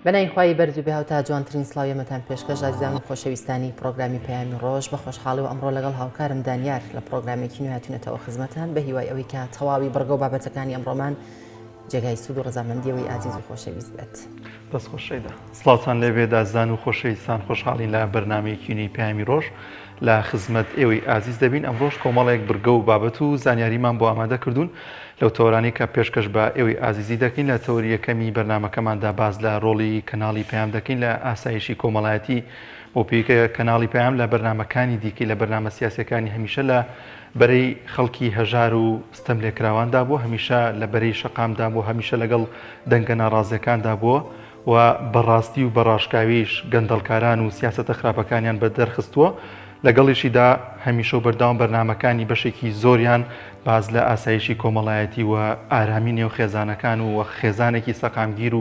بەنایخوای بەرز و بێ هاوتا جوانترین سڵاویەمەتان پێشکەش ئازیزان و خۆشەویستانی پرۆگرامی پەیامی ڕۆژ بە خۆشحاڵی و ئەمڕۆ لەگەڵ هاوکارم دانیار لە پرۆگرامێکی نوێ هاتوونەتەوە خزمەتان بە هیوای ئەوەی کە تەواوی بەرگە و بابەتەکانی ئەمڕۆمان جێگای سوود و ڕەزامەندیەوەی ئازیز و خۆشەویست بێت. دەست خۆشەیدا سڵاوتان لێبێ دازان و خۆشەویستان خۆشحاڵین لە بەرنامەیەکی نوێی پەیامی ڕۆژ لە خزمەت ئێوەی ئازیز دەبین. ئەمڕۆژ کۆمەڵێک بڕگە و بابەت و زانیاریمان بۆ ئامادە کردوون لەو تەوەرانی کە پێشکەش بە ئێوەی ئازیزی دەکەین لە تەوەری یەکەمی بەرنامەکەماندا باز لە ڕۆڵی کەناڵی پەیام دەکەین لە ئاسایشی کۆمەڵایەتی بۆ پێیکە کەناڵی پەیام لە بەرنامەکانی دیکەی لە بەرنامە سیاسەکانی هەمیشە لە بەرەی خەڵکی هەژار و ستەم لێکراواندا بووە، هەمیشە لە بەرەی شەقامدا بوو، هەمیشە لەگەڵ دەنگە ناڕازیەکاندا بووە و بەڕاستی و بەڕاشکاویش گەندەڵکاران و سیاسەتە خراپەکانیان بە دەرخستووە. لەگەڵیشیدا هەمیشە و بەردەوام بەرنامەکانی بەشێکی زۆریان باز لە ئاسایشی کۆمەڵایەتی و ئارامی نێو خێزانەکان و خێزانێکی سەقامگیر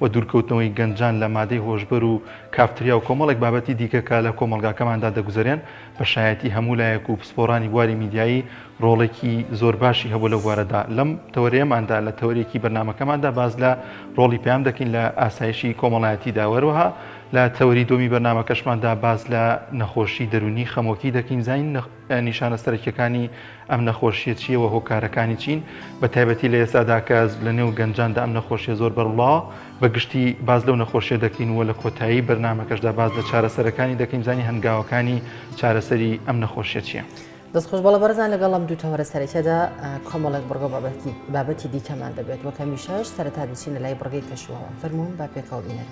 و دوورکەوتنەوەی گەنجان لە مادەی هۆشبەر و کافتریا و کۆمەڵێک بابەتی دیکەکە لە کۆمەلگاکەماندا دەگوزارێن بە شایەتی هەموو لایەک و پسپۆرانی بواری میدیایی ڕۆڵێکی زۆر باشی هەبوو لە بوارەدا. لەم تەوەریەماندا لە تەوەرێکی بەرنامەکەماندا باز لە ڕۆڵی پەیام دەکەین لە ئاسایشی کۆمەڵایەتیدا. وەروەها لە تەوەری دومی بەرنامەکەشماندا باز لە نەخۆشی دەرونی خەمۆکی دەکەین، زین نیشانە سەرەکیەکانی ئەم نەخۆشیە چیەوە، هۆکارەکانی چین، بە تایبەتی لە ئێستادا کە لە نێو گەنجاندا ئەم نەخۆشیە زۆر بەرڵاوە بەگشتی باز لەو نەخۆشیە دەکەین و لە کۆتایی بەرنامەکەشدا باز لە چارەسەرەکانی دەکەین، زانی هەنگاوەکانی چارەسەری ئەم نەخۆشیە چییە. دەستخۆش بەڵە بەرزان لەگەڵ ئەم دوو تەوەرە سەرەکیەدا کۆمەڵێک بڕگە بابەتی دیکەمان دەبێت وەکە میشەش سەرەتا دەچینە لای بڕگەی کەشوەوە. فەرموون با پێکەوە بینێن.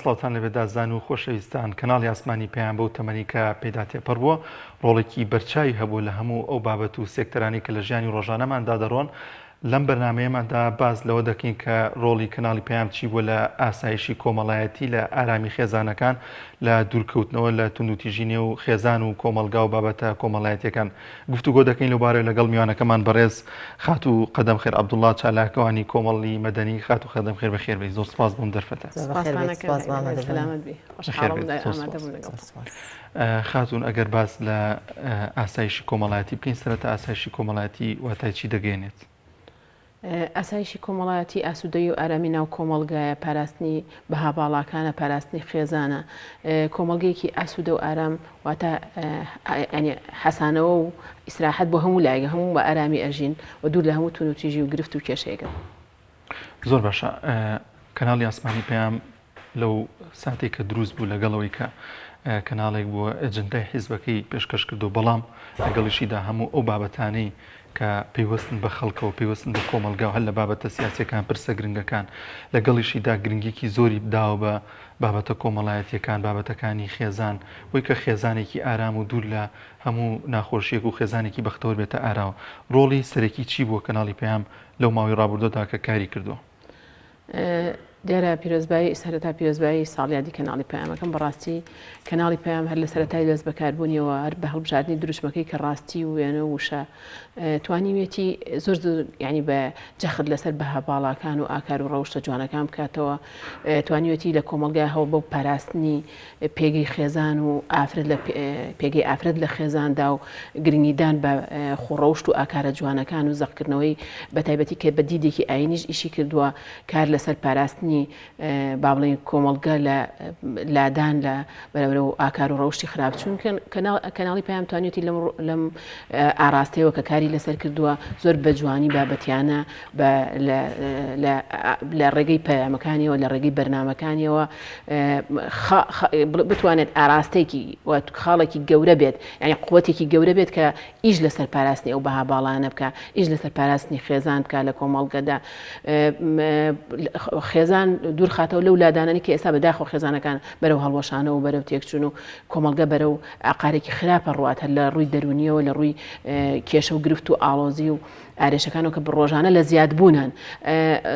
سڵاوتان لەبێ دازان و خۆشەویستان. کەناڵی ئاسمانی پەیام بەو تەمەنی کە پێدا تێپەڕ بووە ڕۆڵێکی بەرچاوی هەبوو لە هەموو ئەو بابەت و سێکتەرانی کە لە ژیانی ڕۆژانەماندا دەڕۆن. لەم بەرنامەیەماندا باز لەوە دەکەین کە ڕۆڵی کەناڵی پەیام چی بووە لە ئاسایشی کۆمەڵایەتی، لە ئارامی خێزانەکان، لە دوورکەوتنەوە لە توندوتیژی نێو خێزان و کۆمەلگا و بابەتە کۆمەڵایەتیەکان. گفتوگۆ دەکەین لەبارەی لەگەڵ میوانەکەمان بەڕێز خات و قەدەم خێر عەبدوڵڵا چالاکەوانی کۆمەڵی مەدەنی. خات و قەدەم خێر بەخێر بێی. زۆر سپاس بۆم دەرفەتە. خاتون ئەگەر باس لە ئاسایشی کۆمەڵایەتی بکەین، سەرەتا ئاسایشی کۆمەڵایەتی واتای چی دەگەێنێت؟ ئاسایشی کۆمەڵایەتی ئاسوودەی و ئارامی ناو کۆمەلگایە، پاراستنی بەها باڵاکانە، پاراستنی خێزانە. کۆمەلگەیەکی ئاسوودە و ئارام واتە حەسانەوە و ئیسراحەت بۆ هەموو لایەک، هەموو بە ئارامی ئەژین و دوور لە هەموو توونوتیژی و گرفت و کێشەیەکە. زۆر باشە. کەناڵی ئاسمانی پەیام لەو ساتێک کە دروست بوو لەگەڵەوەی کە کەناڵێک بووە ئەجندای حیزبەکەی پێشکەش کردو، بەڵام لەگەڵیشیدا هەموو ئەو بابەتانەی کە پێیوەستن بە خەڵکەوە پێیوەستن بە کۆمەلگا و هەر لە بابەتە سیاسیەکان پرسە گرنگەکان لەگەڵیشیدا گرنگێکی زۆری بداوە بە بابەتە کۆمەڵایەتیەکان بابەتەکانی خێزان وی کە خێزانێکی ئارام و دوور لە هەموو ناخۆشیەک و خێزانێکی بەختەوە بێتە ئاراوە. ڕۆڵی سەرەکی چی بووە کەناڵی پەیام لەو ماوەی ڕابردۆدا کە کاری کردووە؟ دیارە پیرۆزبایی سەرەتا پیرۆزبایی ساڵیادی کەناڵی پەیامەکەم بەڕاستی کەناڵی پەیام هەر لە سەرەتای دەست بەکاربوونیەوە هەر بە هەڵبژاردننی دروشمەکەی کە ڕاستی و وێنە وشە توانیوێتی زۆر ینی بە جەخت لەسەر بەها باڵاکان و ئاکار و ڕەوشتە جوانەکان بکاتەوە توانیوێتی لە کۆمەلگای هەوڵ بەو پاراستنی پێگەی خێزان و ئافرەت لە پێگەی ئافرەت لە خێزاندا و گرنگیدان بە خۆڕەوشت و ئاکارە جوانەکان و زەقکردنەوەی بە تایبەتی کە بە دیدێکی ئاینیش ئیشی کردووە کار لەسەر پاراستنی با بڵێن کۆمەلگا لە لادان لە بەرەبرە و ئاکار و ڕەوشی خراپچوون کەناڵی پەیام توانێتی لەم ئاراستەوە کە کاری لەسەر کردووە زۆر بە جوانی بابەتیانە لە ڕێگەی پەیامەکانیەوە لە ڕێگەی بەرنمەکانیەوە بتوانێت ئاراستێکی خاڵێکی گەورە بێت یعنی قووەتێکی گەورە بێت کە ئیش لەسەر پاراستنی ئەو بەها باڵانە بکە ئیش لەسەر پاراستنی خێزان بکە لە کۆمەڵگەدا خێزان دوور خاتەوە لەو لادانانی کە ئێستا بەداخۆ خێزانەکان بەرەو هەڵوەشانە و بەرەو تێکچوون و کۆمەلگە بەرەو ئاقارێکی خراپە ڕوات هەر لە ڕووی دەرونیەوە لە ڕووی کێشە و گرفت و ئاڵۆزی و ئارێشەکانەوە کە ڕۆژانە لە زیاد بوونان.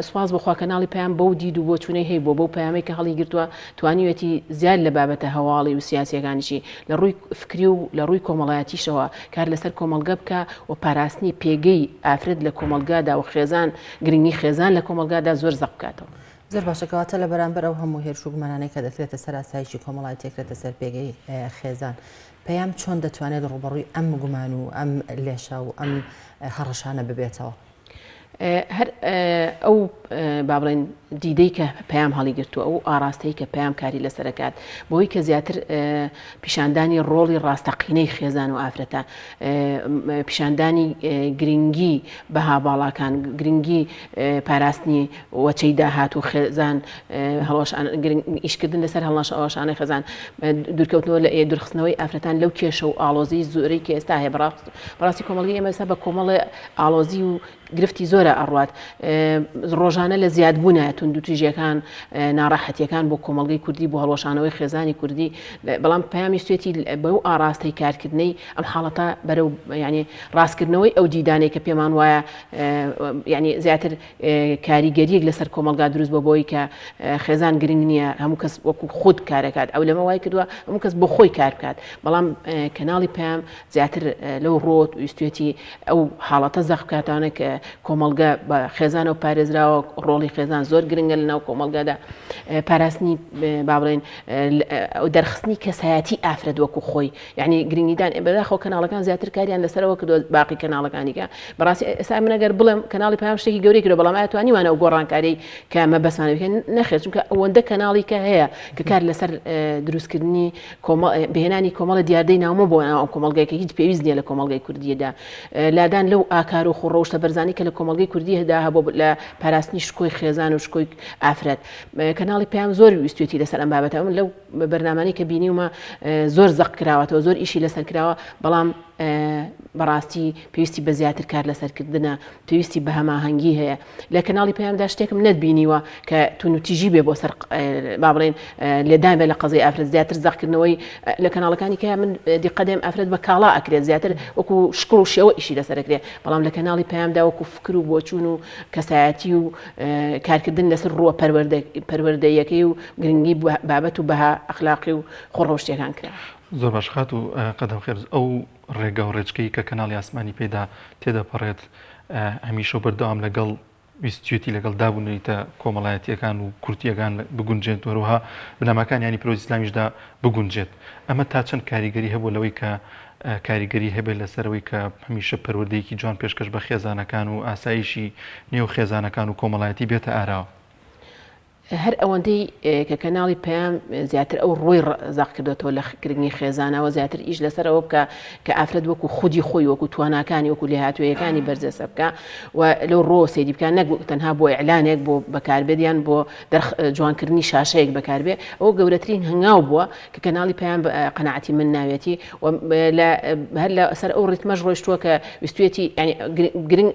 سواز بەخوا کەناڵی پەیام بەو دید و بۆ چوونەی هەیە بۆ پەیامەی کە هەڵی گرتووە توانیوێتی زیاد لە بابەتە هەواڵی و سیاسیەکانیشی لە ڕووی فکری و لە ڕووی کۆمەڵایەتیشەوە کار لەسەر کۆمەلگە بکە و پاراستنی پێگەی ئافرەت لە کۆمەلگادا و خێزان گرنگی خێزان لە کۆمەلگادا زۆر زەق بکاتەوە. زۆر باشەکەواتە لە بەرامبەر ئەو هەموو هێرش و گومانانەی کە دەکرێتە سەر ئاسایشی کۆمەڵایەت تێکرێتە سەر پێگەی خێزان پەیام چۆن دەتوانێت ڕوبەڕووی ئەم گومان و ئەم لێشە و ئەم هەڕەشانە ببێتەوە؟ هەر ئەو با بڵێن دیدەی کە پەیام هەڵی گرتووە ئەو ئاراستەی کە پەیام کاری لەسەرکات بۆی کە زیاتر پیشاندانی ڕۆڵی ڕاستەقینەی خێزان و ئافرەتە پیشاندانی گرنگی بەها باڵاکان گرنگی پاراستنی وەچەی داهات و خێزان ئیشکردن لەسەر هەڵەشانەی خێزان دوورکەوتنەوە لە دوورخستنەوەی ئافرەتان لەو کێشە و ئاڵۆزی زۆرەی کە ئێستا هەیە بەڕاستی کۆمەڵگەی ئێمە ئێستا بە کۆمەڵی ئاڵۆزی و گرفتی زۆرە ئەڕوات ڕۆژانە لە زیادبوونە توندوتیژیەکان ناڕاحەتیەکان بۆ کۆمەڵگەی کوردی بۆ هەڵۆشانەوەی خێزانی کوردی بەڵام پەیامی سوێتی بەو ئاراستەی کارکردنەی ئەم حاڵەتە بەرەو ینی ڕاستکردنەوەی ئەو دیدانەی کە پێمان وایە ینی زیاتر کاریگەریەک لەسەر کۆمەلگا دروست بۆ بۆی کە خێزان گرنگ نییە هەموو کەس وەکو خود کارەکات ئەو لەمە وای کردووە هەموو کەس بۆ خۆی کار بکات بەڵام کەناڵی پەیام زیاتر لەو ڕۆت و ئیسوێتی ئەو حاڵەتە زەق بکاتانە کە کۆمەلگا بە خێزان و پارێزراوە ڕۆڵی خێزان زۆر گرنگە لەناو کۆمەلگادا پاراستنی با بڵێن دەرخستنی کەسایەتی ئافرەت وەکو خۆی یعنی گرنگیدان بەداخەوە کەناڵەکان زیاتر کاریان لەسەرەوە کردووە باقی کەناڵەکانیکە بەڕاستی ئێستا من ئەگەر بڵێم کەناڵی پەیام شتێکی گەورەی کردووە بەڵام ئەتوانیوانە ئەو گۆڕانکاری کە ئەمە بەسمانە بکەن نەخێر چونکە ئەوەندە کەناڵی کە هەیە کە کار لەسەر دروستکردنی بهێنانی کۆمەڵە دیاردەی ناومە بۆ ئەو کۆمەلگایکە هیچ پێویست نییە لە کۆمەلگای کوردیەدا لادان لەو ئاکار و خۆڕەوشتە بەرزانی کە لە کۆمەلگای کوردی هەدا هەبوو لە پاراستنی شکۆی خێزان و شکۆی ئافرەت کەناڵی پەیام زۆر ویستێتی لەسەر ئەم بابەتە من لەو بەرنامانەی کە بینیومە زۆر زەق کراوەتەوە زۆر ئیشی لەسەر کراوە بەڵام بەڕاستی پێویستی بە زیاتر کار لەسەرکردنە پێویستی بە هەماهەنگی هەیە لە کەناڵی پەیامدا شتێکم نەتبینیوە کە تونوتیژی بێ بۆ سەر با بڵێن لێدان بێ لە قەزەی ئافرەت زیاتر زەقکردنەوەی لە کەناڵەکانی کە من دیقەدەم ئافرەت بە کاڵا ئەکرێت زیاتر وەکو شکڵ و شێوە ئیشی لەسەرکرێت بەڵام لە کەناڵی پەیامدا وەکو فکر و بۆچوون و کەسایەتی و کارکردن لەسەر ڕووە پەروەردەیەکەی و گرنگی بابەت و بەها ئەخلاقی و خۆڕەوشتیەکان کرا. زۆر باشخات و قەدەم خێر ئەو ڕێگە و ڕێچکەی کە کەناڵی ئاسمانی پێدا تێدەپەڕێت هەمیشە بەردەوام لەگەڵ ویستێتی لەگەڵ دابوونیتە کۆمەڵایەتیەکان و کورتیەکان بگونجێت وەروها بنەماکان ینی پرۆژی ئیسلامیشدا بگونجێت ئەمە تا چەند کاریگەری هەبوو لەوەی کە کاریگەری هەبێت لەسەرەوەی کە هەمیشە پەروەردەیەکی جوان پێشکەش بە خێزانەکان و ئاسایشی نێو خێزانەکان و کۆمەڵایەتی بێتە ئاراوە. هەر ئەوەندەی کە کەناڵی پەیام زیاتر ئەو ڕۆی زاق کردێتەوە لە گرنگی خێزانەوە زیاتر ئیش لەسەرەوە بکە کە ئافرەت وەکو خودی خۆی وەکو تواناکانی وەکو لێهاتوویەکانی بەرزەسە بکە و لەو ڕۆ سێدی بکە نەک تەنها بۆ ئیعلانێک بۆ بەکاربێتیان بۆ جوانکردنی شاشەیەک بەکاربێ ئەو گەورەترین هەنگاو بووە کە کەناڵی پەیام قەناعەتی من ناوێتی هەر لە سەر ئەو ڕیتمەش ڕۆیشتووە کە ویستوێتی گرنگ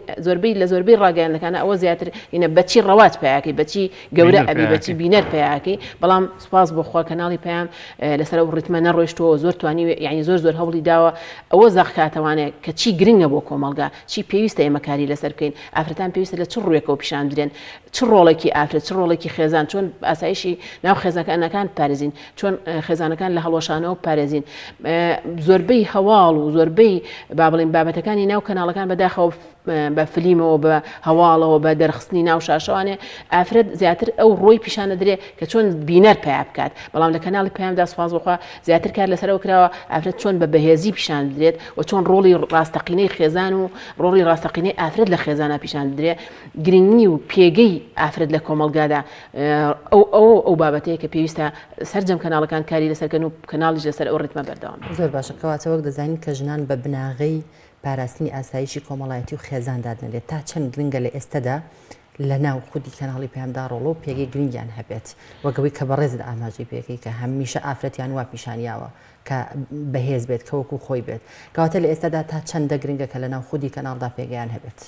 زۆربەی ڕاگەیاندەکانە ئەوە زیاتر ئینە بەچی ڕەوات پیاکەی بەچی گەورە ئەبی بەچی بینەر پیاکەی بەڵام سوپاس بۆ خوا کەناڵی پەیام لەسەر ئەو ڕیتمە نەڕۆیشتەوە زۆر توانی یعنی زۆر هەوڵی داوە ئەوە زاخکاتەوانێت کە چی گرنگە بۆ کۆمەلگا چی پێویستە ئێمەکاری لەسەر بکەین ئافرەتان پێویستە لە چ ڕوویەکەوە پیشان درێن چ ڕۆڵێکی ئافرەت چ ڕۆڵێکی خێزان چۆن ئاسایشی ناو خێزانەکان پارێزین چۆن خێزانەکان لە هەڵۆشانەوە پارێزین زۆربەی هەواڵ و زۆربەی با بڵین بابەتەکانی ناو کەناڵەکان بەداخەوە بە فلیمەوە بە هەواڵەوە بە دەرخستنی ناو شاشەوانێ ئافرەت زیاتر ئەو ڕۆی پیشانە درێ کە چۆن بینەر پیا بکات بەڵام لە کەناڵی پەیامدا سوپاس بخوا زیاتر کار لەسەرەوە کراوە ئافرەت چۆن بە بەهێزی پیشان درێت و چۆن ڕۆڵی ڕاستەقینەی خێزان و ڕۆڵی ڕاستەقینەی ئافرەت لە خێزانە پیشان درێ گرنگی و پێگەی ئافرەت لە کۆمەلگادا ئەو بابەتەیە کە پێویستە سەرجەم کەناڵەکان کاری لەسەرکەن و کەناڵیش لەسەر ئەو ڕێتمە بەردەوام زۆر باشە کەواتە وەک دەزانین کە ژنان بە بناغەی پاراستنی ئاسایشی کۆمەڵایەتی و خێزان دادنێت تا چەند گرنگە لە ئێستادا لە ناو خودی کەناڵی پەیامدا ڕۆڵۆ و پێگەی گرنگیان هەبێت وەگەوەی کە بەڕێزت ئاماژەی پێەکەی کە هەمیشە ئافرەتیان وا پیشانیاوە کە بەهێز بێت کە وەکو خۆی بێت کەواتە لە ئێستادا تا چەندە گرنگە کە لە ناو خودی کەناڵدا پێگەیان هەبێت.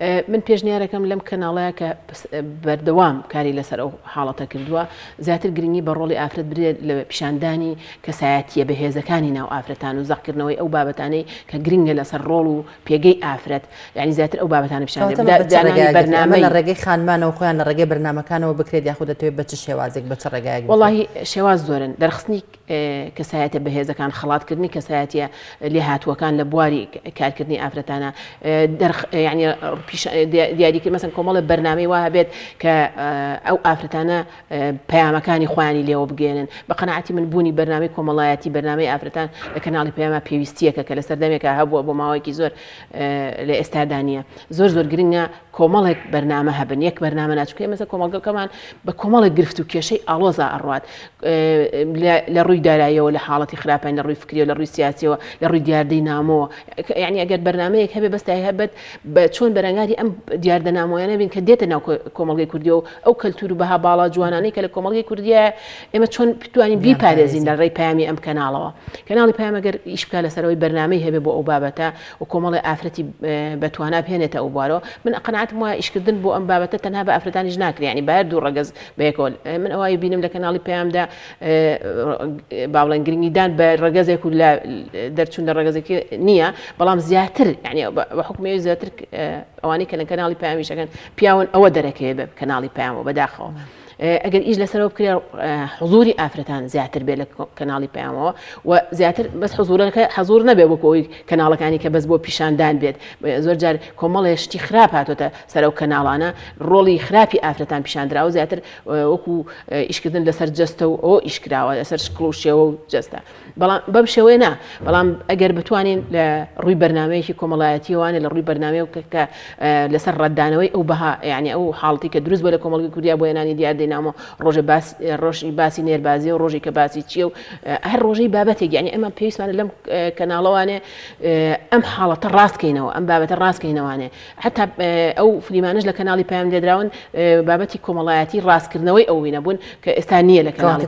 من پێشنیارەکەم لەم کەناڵەیە کە بەردەوام کاری لەسەر ئەو حاڵەتە کردووە زیاتر گرنگی بە ڕۆڵی ئافرەت برێت لە پیشاندانی کەسایەتیە بەهێزەکانی ناو ئافرەتان و زەقکردنەوەی ئەو بابەتانەی کە گرنگە لەسەر ڕۆڵ و پێگەی ئافرەت یعنی زیاتر ئەو بابەتانە پیشاندێت بەرنامە لە ڕێگەی خانمانەوە خۆیان لە ڕێگەی بەرنامەکانەوە بکرێت یاخود دەتوێت بە چ شێوازێک بە چ ڕێگایەک وەڵاهی شێواز زۆرن دەرخستنی کەسایەتە بەهێزەکان خەڵاتکردنی کەسایەتیە لێهاتووەکان لە بواری کارکردنی ئافرەتانە یعنی دیاریکرد مەسەن کۆمەڵە بەرنامەی وا هەبێت کە ئەو ئافرەتانە پەیامەکانی خۆیانی لێوە بگێنن بە قەناعەتی من بوونی بەرنامەی کۆمەڵایەتی بەرنامەی ئافرەتان لە کەناڵی پەیامە پێویستیەکە کە لە سەردەمێکە هەبووە بۆ ماوەیەکی زۆر لە ئێستادانە زۆر گرنگە کۆمەڵێک بەرنامە هەبن یەک بەرنامە ناچووکە مەسە کۆمەڵگەکەمان بە کۆمەڵێک گرفت و کێشەی ئاڵۆزا ئەڕوات لە ڕووی داراییەوە لە حاڵەتی خراپین لە ڕووی فکریەوە لە ڕووی سیاسیەوە لە ڕووی دیاردەی نامەوە یعنی ئەگەر بەرنامەیەک هەبێ بەستای هەبێت بە چۆن بەرەنگاری ئەم دیاردە نامۆیانە بین کە دێتە ناو کۆمەڵگەی کوردی و ئەو کەلتور و بەها باڵا جوانانەی کە لە کۆمەڵگەی کوردیە ئێمە چۆن بتوانین بیپارێزین لە ڕێی پەیامی ئەم کەناڵەوە کەناڵی پەیام ئەگەر ئیش بکات لەسەرەوەی بەرنامەی هەبێ بۆ ئەو بابەتە و کۆمەڵی ئافرەتی بەتوانە بهێنێتە ئەو بوارەوە من قەناعەتم وایە ئیشکردن بۆ ئەم بابەتە تەنها بە ئافرەتانیش ناکرێت یعنی باید دوو ڕەگەز بەیەکەوە من ئەوەی بینم لە کەناڵی پەیامدا با بڵێن گرنگیدان بە ڕەگەزێک و لە دەرچوون لە ڕەگەزێکی نییە بەڵام زیاتر یعنی بە حکومەوەی زیاتر ئەوانەی کە لە کەناڵی پەیامیشەکەن پیاون ئەوە دەرەکەوێت بە کەناڵی پەیامەوە بەداخەوە ئەگەر ئیش لەسەرەوە بکرێ حضوری ئافرەتان زیاتر بێت لە کەناڵی پەیامەوە و زیاتر بەس حەزور نەبێ بۆکەوەی کەناڵەکانی کە بەس بۆ پیشاندان بێت زۆر جار کۆمەڵێ شتی خراپ هاتۆتە سەر ئەو کەناڵانە ڕۆڵی خراپی ئافرەتان پیشاندراوە زیاتر وەکو ئیشکردن لەسەر جەستە و ئەوە ئیشکراوە لەسەر شکڵ و شێوە و جەستە بەڵام بەم شێوەیە نا بەڵام ئەگەر بتوانین لە ڕووی بەرنمەیەکی کۆمەڵایەتیوانە لە ڕووی بەرنامەیە کە لەسەر ڕەتدانەوەی ئەو بەها یعنی ئەو حاڵەتی کە دروست بۆ لە کۆمەڵگەی کوردیا بۆ هێنانی دیاردەی نامۆ ڕۆژی باسی نێربازی و ڕۆژی کە باسی چیە و هەر ڕۆژەی بابەتێک یعنی ئەمە پێویستمانە لەم کەناڵەوانێ ئەم حاڵەتە ڕاستکەینەوە ئەم بابەتە ڕاستکەینەوانێ حتا ئەو فلیمانش لە کەناڵی پەیام لێدراون بابەتی کۆمەڵایەتی ڕاستکردنەوەی ئەوی نەبوون کە ئێستا نییە لە کەناڵی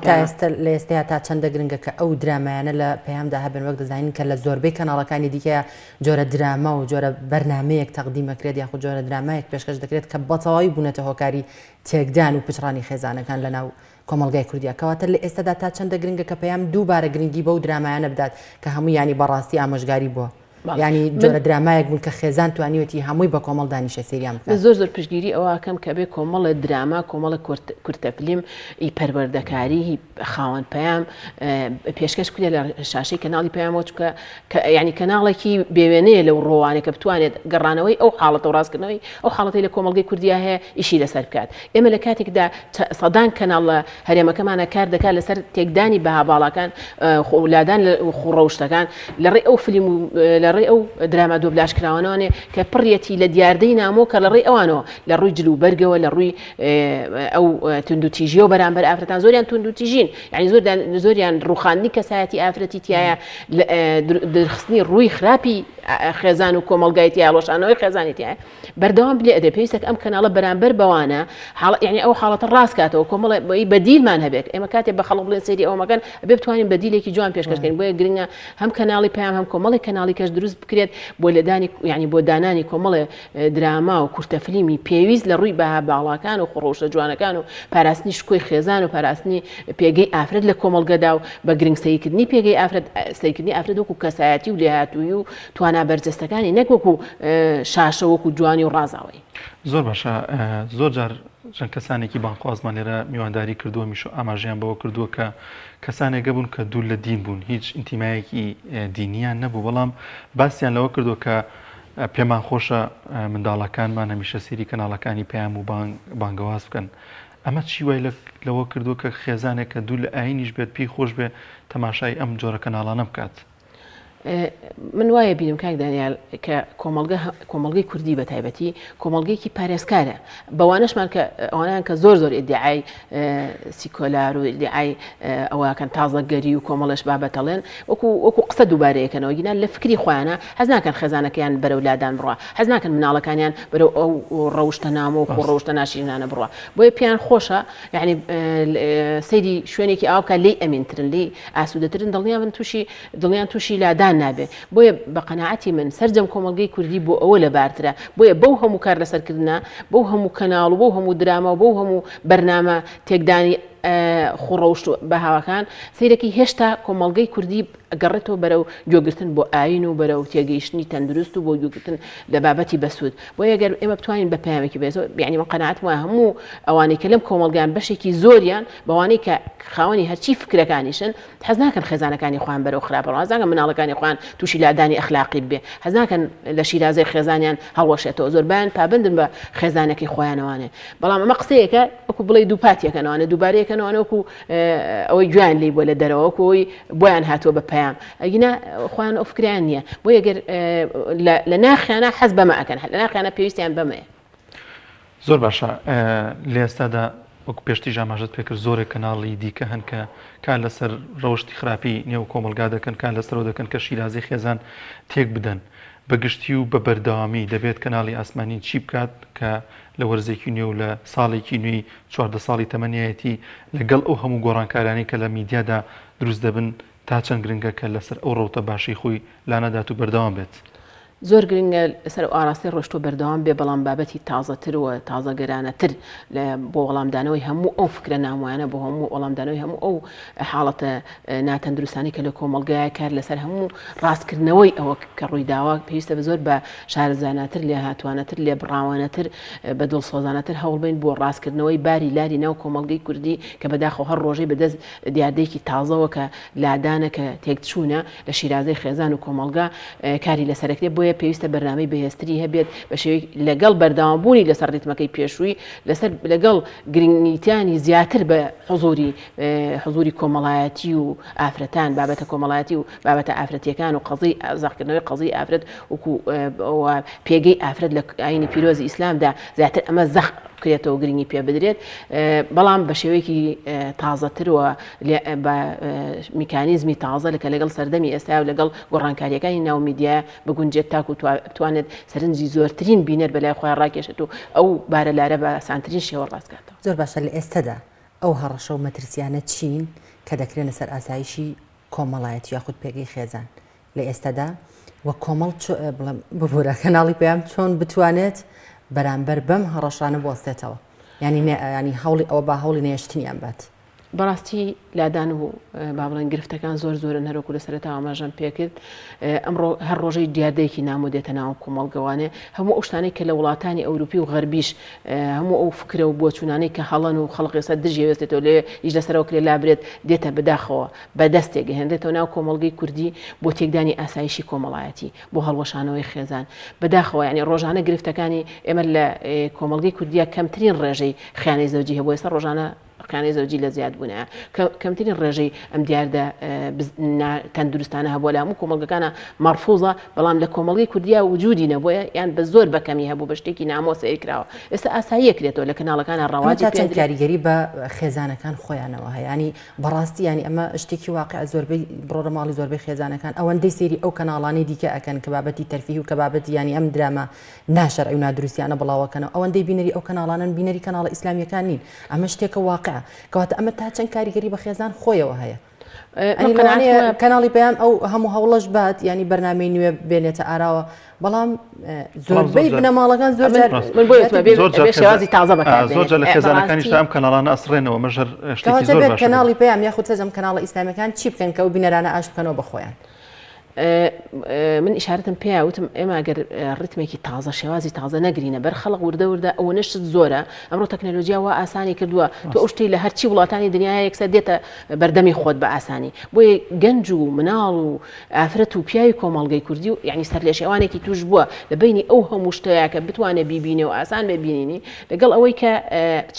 لە ئێستا تا چەندە گرنگە کە ئەو درامایانە لە پەیامدا هەبن وەک دەزانین کە لە زۆربەی کەناڵەکانی دیکە جۆرە دراما و جۆرە بەرنمەیەک تەقدیمەکرێت یاخود جۆرە درامایەک پێشکەش دەکرێت کە بەتەواوی بوونەتە هۆکاری تێکدان و پچڕانی خێزانەکان لە ناو کۆمەلگای کوردیا کەواتە لە ئێستادا تا چەندە گرنگە کە پەیام دووبارە گرنگی بەو درامایانە بدات کە هەموو ینی بەڕاستی ئامۆژگاری بووە ینی جۆرە درامایەک بوون کە خێزان توانیوەتی هەمووی بە کۆمەڵ دانیشە سریان بکات زۆر پشتگیری ئەوەکەم کە بێ کۆمەڵە دراما کۆمەڵە کورتەفلیم ئی پەروەردەکاری خاوەن پەیام پێشکەش کرێ لە شاشەی کەناڵی پەیامەوە چکە ینی کەناڵێکی بێوێنەیە لەو ڕۆوانێک کە بتوانێت گەڕانەوەی ئەو حاڵەتە و ڕاستکردنەوەی ئەو حاڵەتی لە کۆمەڵگەی کوردیا هەیە ئیشی لەسەر بکات ئێمە لە کاتێکدا سەدان کەناڵ لە هەرێمەکەمانە کار دەکات لەسەر تێکدانی بەها باڵەکان خۆولادان لە خوڕەوشتەکان لە ڕێ ئەو فلیم و لە ڕێ ئەو دراما دۆبلاشکراوانەوەێ کە پڕەتی لە دیاردەی نامۆ کە لە ڕێ ئەوانەوە لە ڕووی جلو بەرگەوە لە ڕووی ئەو تونندوتیژیە و بەرامبەر ئافرەتان زۆریان تونندوتیژین یعنی زۆریان ڕوخاندنی کەسایەتی ئافرەتی تایە درخستنی ڕووی خراپی خێزان و کۆمەلگایەتی هاڵۆشانەوەی خێزانێتیە بەردەوام بلێ ئەدە پێویستە ئەم کەناڵە بەرامبەر بەوانە یعنی ئەو حاڵەتە ڕاستکاتەوە کۆمەڵی بەدیلمان هەبێت ئێمە کاتێک بە خەڵک بڵێن سەیری ئەومەکەن ئەبێ بتوانین بەدیلێکی جوان پێشکەشکەین بۆیە گرنگە هەم کەناڵی پێیان هەم کۆمەڵی کەناڵی کەش دروست بکرێت بۆ لەدانی یعنی بۆ دانانی کۆمەڵی دراما و کورتەفلیمی پێویست لە ڕووی بەها باڵاکان و خڕۆشە جوانەکان و پاراستنی شکۆی خێزان و پاراستنی پێگەی ئافرەت لە کۆمەڵگەدا و بە گرنگسەیکردنی پێگەی ئافرەت سەیکردنی ئافرەت وەکو کەسایەتی و لێهاتووی و توانە بەرجەستەکانی نەکوەکو شاشە وەکو جوانی و ڕازاوی زۆر باشە زۆر جار چەند کەسانێکی بانخوازمان لێرە میوانداری کردووە میش ئاماژیان بەوە کردووە کە کەسانێکە بوون کە دوور لە دین بوون هیچ ئینتیمایەکی دینیان نەبوو بەڵام باسییان لەوە کردووە کە پێمان خۆشە منداڵەکانمان هەمیشە سێری کەناڵەکانی پێیان و بانگەواز بکەن ئەمە چی وای لەوە کردووە کە خێزانێک کە دوور لە ئاینیش بێت پێی خۆش بێ تەماشای ئەم جۆرە کەناڵانە بکات من وایە بینم کاک دانیال کە کۆمەڵگەی کوردی بە تایبەتی کۆمەڵگەیەکی پارێزکارە بەوانشمان کە ئەوانیان کە زۆر ئیدعای سیکۆلار و ئیدعای ئەوەکەن تازەگەری و کۆمەڵش بابەتەڵێن وەکو قسە دووبارەیەکەنەوە گینان لە فکری خۆیانە حەز ناکەن خێزانەکەیان بەرەو لادان بڕوا حەز ناکەن مناڵەکانیان بەرەو ئەو ڕەوشتە نامە و ڕەوشتە ناشرینانە بڕوا بۆیە پێیان خۆشە یعنی سەیری شوێنێکی ئاو بکە لێی ئەمینترن لێی ئاسوودەترن دڵیان تووشی لادان نابێ بۆیە بە قەناعەتی من سەرجەم کۆمەڵگەی کوردی بۆ ئەوە لە بارترە بۆیە بەو هەموو کار لەسەرکردنا بەو هەموو کەناڵ و بەو هەموو دراما و بەو هەموو بەرنامە تێکدانی خوڕەوشت بە هاوەکان سیرەکی هێشتا کۆمەڵگەی کوردی گەڕێتەوە بەرەو گوێگرتن بۆ ئاین و بەرەو تێگەیشتنی تەندروست و بۆ گوێگرتن لە بابەتی بەسوود بۆ یەگەر ئێمە بتوانین بە پامێکی بێزەوە یعنی من قەناعەتم وایە هەموو ئەوانەی کە لەم کۆمەڵگان بەشێکی زۆریان بەوانەی کە خاوەنی هەرچی فکرەکانیشن حەز ناکەن خێزانەکانی خۆیان بەرەو خراپەوە حەز ناکەن مناڵەکانی خۆیان تووشی لادانی ئەخلاقی بێ حەز ناکەن لە شیرازەی خێزانیان هەڵوەشێتەوە زۆربیان پابندن بە خێزانەکەی خۆیانەوانێ بەڵام ئەمە قسەیەکە وەکو بڵێ دووپاتیەکەنەوەوانە دووبارەیەکەنەوەوانە وەکو ئەوەی جوان لی بۆ لە دەرەوەکۆی بۆیان هاتووە بە پەیام ئەگینا خۆیان ئەو فکریان نییە بۆ یەگەر لە ناخیانە حەز بەمە ئەکەن لە ناخیانە پێویستیان بەمەیە زۆر باشە لە ئێستادا وەکو پێشتی ژاماژت پێکرد زۆرێک کەناڵی دیکە هەن کە کار لەسەر ڕەوشتی خراپی نێو کۆمەلگا دەکەن کار لەسەرەوە دەکەن کە شیرازی خێزان تێک بدەن بەگشتی و بە بەردەوامی دەبێت کەناڵی ئاسمانی چی بکات کە لە وەرزێکی نوێ و لە ساڵێکی نوێی 14 ساڵی تەمەنیەتی لەگەڵ ئەو هەموو گۆڕانکارانی کە لە میدیادا دروست دەبن تا چەند گرنگە کە لەسەر ئەو ڕەوتە باشی خۆی لانەدات و بەردەوام بێت زۆر گرنگە لەسەر ئاراستی ڕۆشتۆ بەردەوام بێ بەڵام بابەتی تازەتر و تازەگەرانەتر بۆ وەڵامدانەوەی هەموو ئەو فکرە ناموانە بۆ هەموو وەڵامدانەوەی هەموو ئەو حاڵەتە ناتەندروستانی کە لە کۆمەلگایە کار لەسەر هەموو ڕاستکردنەوەی ئەوە کە ڕوویداوە پێویستە بە زۆر بە شارەزاناتر لێ هاتوانەتر لێ بڕاوانەتر بە دڵسۆزانەتر هەوڵبین بۆ ڕاستکردنەوەی باری لاری ناو کۆمەلگەی کوردی کە بەداخۆ هەر ڕۆژەی بەدەست دیاردەیەکی تازەوە کە لادانە کە تێکچوونە لە شیرازەی خێزان و کۆمەلگا کاری لەسەرەکرێ بۆیە پێویستە بەرنامەی بەهێزتری هەبێت بە شێوەی لەگەڵ بەردەوامبوونی لەسەر ڕیتمەکەی پێشووی لەگەڵ گرنگیتانی زیاتر بە حضوری کۆمەڵایەتی و ئافرەتان بابەتە کۆمەڵایەتی و بابەتە ئافرەتیەکان و قەزی ئازاقکردنەوەی قەزی ئافرەت وەکو پێگەی ئافرەت لە ئاینی پیرۆزی ئیسلامدا زیاتر ئەمە زەخ بکرێتەوە گرنگی پێ بدرێت بەڵام بە شێوەیەکی تازەترەوە بە میکانیزمی تازە لەکە لەگەڵ سەردەمی ئێستا و لەگەڵ گۆڕانکاریەکانی ناو میدیە بگونجێت تاکو بتوانێت سەرنجی زۆرترین بینێت بەلای خۆیان ڕاکێشێت و ئەو بارە لارە بە سانترین شێوە ڕاستکاتەوە زۆر باشە لە ئێستادا ئەو هەڕەشە و مەترسیانە چین کە دەکرێن لەسەر ئاسایشی کۆمەڵایەتی یاخود پێگەی خێزان لە ئێستادا وە کۆمەڵ ببوورە کەناڵی پێیان چۆن بتوانێت بەرامبەر بەم هەڕەشانە بوەستێتەوە ینی هەوڵی ئەوە با هەوڵی نێشتنیان بات بەڕاستی لادان و با بڵێن گرفتەکان زۆرن هەرۆکو لە سەرەتا ئاماژەم پێکرد ئەمڕۆ هەر ڕۆژەی دیاردەیەکی نامۆ دێتە ناو کۆمەڵگەوانێ هەموو ئەو شتانەی کە لە وڵاتانی ئەوروپی و غەربیش هەموو ئەو فکرە و بۆچوونانەی کە هەڵەن و خەڵقێسە دژی وێستێتەوە لێ هیچ لەسەرەوە کرێ لابرێت دێتە بەداخەوە بەدەستێک هێنرێتەوە ناو کۆمەڵگەی کوردی بۆ تێکدانی ئاسایشی کۆمەڵایەتی بۆ هەڵوەشانەوەی خێزان بەداخەوە ینی ڕۆژانە گرفتەکانی ئێمە لە کۆمەڵگەی کوردیە کەمترین ڕێژەی خیانەی زەوجی هەبوو ئێستا ڕۆژانە قیانەی زەوجی لە زیاد بوونە کەمترین ڕێژەی ئەم دیاردە تەندروستانە هەبووە لە هەموو کۆمەڵگەکانە مەرفوزە بەڵام لە کۆمەڵگەی کوردیا وجودی نەبووە یان بە زۆر بەکەمی هەبوو بە شتێکی نامۆسەیە کراوە ئێستا ئاسایی کرێتەوە لە کەناڵەکانە ڕەواجی چەند کاریگەری بە خێزانەکان خۆیانەوە هەیە ینی بەڕاستی ینی ئەمە شتێکی واقع زۆربەی بڕۆ ماڵی زۆربەی خێزانەکان ئەوەندەی سێری ئەو کەناڵانەی دیکە ئەکەن کە بابەتی تەرفیه و کە بابەتی ینی ئەم درامە ناشەرعی و نادروستیانە بڵاوەکەنەوە ئەوەندەی بینەری ئەو کەناڵانن بینەری کەناڵە ئیسلامیەکان نین ئەمە شتێکە واقع کەواتە ئەمە تا چەند کاریگەری بە خێزان خۆیەوە هەیە کەناڵی پێیان ئەو هەموو هەوڵەش بات ینی بەرنامەی نوێ بێنێتە ئاراوە بەڵام زۆربەی بنەماڵەکان زۆر شێوازی تازە بەکار زۆر لە خێزانەکانیش ئەم کەناڵانە ئەسڕێنەوە مەژەر شتێکی زۆر باشە کەناڵی پێیان یاخود سەجەم کەناڵە ئیسلامیەکان چی بکەن کە ئەو بینەرانە ئاش بکەنەوە بەخۆیان من ئشارەتم پێیا وتم ئێمە ئەگەر ڕتمێکی تازە شێوازی تازە نەگرینە بەر خەڵق وردە ئەوە نشت زۆرە ئەمڕۆ تەکنەلۆژیا وا ئاسانی کردووە تۆ ئەو شتەی لە هەرچی وڵاتانی دنیای یەکسەر دێتە بەردەمی خۆت بە ئاسانی بۆیە گەنج و مناڵ و ئافرەت و پیاوی کۆمەڵگەی کوردی و یعنی سەر لێ شێوانێکی توش بووە لە بینی ئەو هەموو شتەیە کە بتوانێت بیبینێ و ئاسان ببینینی لەگەڵ ئەوەی کە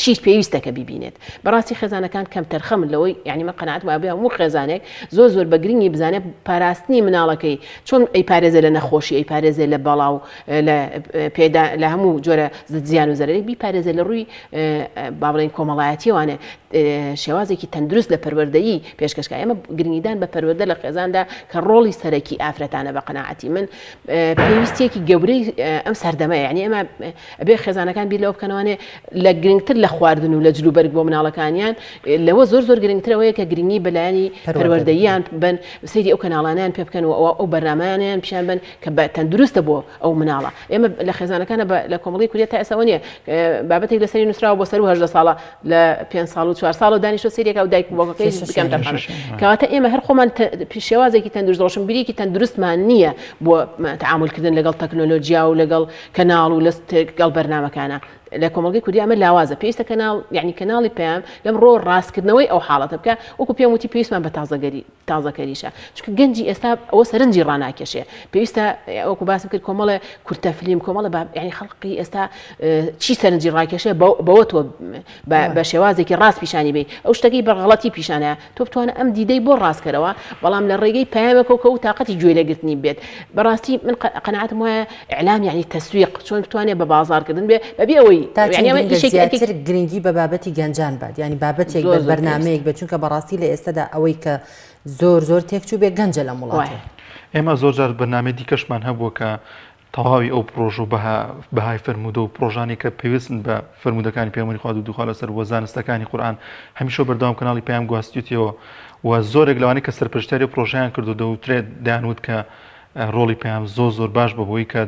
چیت پێویستە کە بیبینێت بەڕاستی خێزانەکان کەم تەرخەمن لەوەی یعنی مە قەناعەت وابێ هەموو خێزانێک زۆر بە گرنگی بزانێت پاراستنی مناڵەکەی چۆن ئەی پارێزە لە نەخۆشی ئەی پارێزە لە بەڵاو لە هەموو جۆرە زیان و زەرەرێک بیپارێزە لە ڕووی با بڵێن کۆمەڵایەتیوانێ شێوازێکی تەندروست لە پەروەردەیی پێشکەشکە ئێمە گرنگیدان بە پەروەردە لە خێزاندا کە ڕۆڵی سەرەکی ئافرەتانە بە قەناعەتی من پێویستێکی گەورەی ئەم سەردەمەیە یعنی ئێمە ئەبێ خێزانەکان بیر لەوە بکەنەوەنێ لە گرنگتر لە خواردن و لە جلوبەرگ بۆ مناڵەکانیان لەوە زۆر گرنگترەوەیە کە گرنگی بەلایانی پەروەردەییان بن سەیری ئەو کەناڵانیان پێ بکەن و ئەو بەرنامەیان پیشان بن کە بە تەندروستە بۆ ئەو مناڵە ئێمە لە خێزانەکانە لە کۆمەڵی کوردیا تا ئێستا نیە بابەتێک لەسەری نووسراوە بۆ سەر 18 ساڵە لە 5 ساڵ و 4 ساڵ و دانیشتۆ سەرێکە و دایک بۆکەکەی بکەم تەفەن کەواتە ئێمە هەر خۆمان شێوازێکی تەندروست ڕۆشنبیریکی تەندروستمان نییە بۆ تعاملکردن لەگەڵ تەکنۆلۆژیا و لەگەڵ کەناڵ و لەگەڵ بەرنامەکانە لە کۆمەڵگەی کوردی ئەمە لاوازە پێویستە کەناڵ یعنی کەناڵی پێیان لەم ڕۆ ڕاستکردنەوەی ئەو حاڵەتە بکە وەکو پێم وتی پێویستمان بە تازەکەریشە چونکە گەنجی ئێستا ئەوە سەرنجی ڕناکێشێ پێویستە وەکو باسم کرد کۆمەڵە کورتە فیلم کۆمەڵە یعنی خەڵقی ئێستا چی سەرنجی ڕاکێشێ بەوە تۆ بە شێوازێکی ڕاست پیشانی بێ ئەو شتەکەی بەغەڵەتی پیشانەیە تۆ بتوانە ئەم دیدەی بۆ ڕاستکەرەوە بەڵام لە ڕێگەی پەیامێکەوە و تااقەتی گوێ لەگرتنی بێت بەڕاستی من قەناعەتم وایە ئیعلام یعنی تەسویق چۆن بتوانێت بە بازارکردن بێ بەبێ ئەوەی زیاتر گرنگی بە بابەتی گەنجان بات ینی بابەتێک بەرنامەیەک بە چونکە بەڕاستی لە ئێستادا ئەوەی کە زۆر تێکچوو بێ گەنجە لە وڵاتێ ئێمە زۆر جار بەرنامە دیکەشمان هەبووە کە تەواوی ئەو پرۆژ و بەهای فرموودە و پرۆژانی کە پێویستن بە فرموودەکانی پێمەری خوا و دووخوا لەسەر وە زانستەکانی قورئان هەمیشە بەردەوام کەناڵی پێیان گواستیوتەوە و زۆرێک لەوانەی کە سەرپەرشتیاری پرۆژیان کردو دەوترێت دایانوت کە ڕۆڵی پێیان زۆر باش بەبووی کە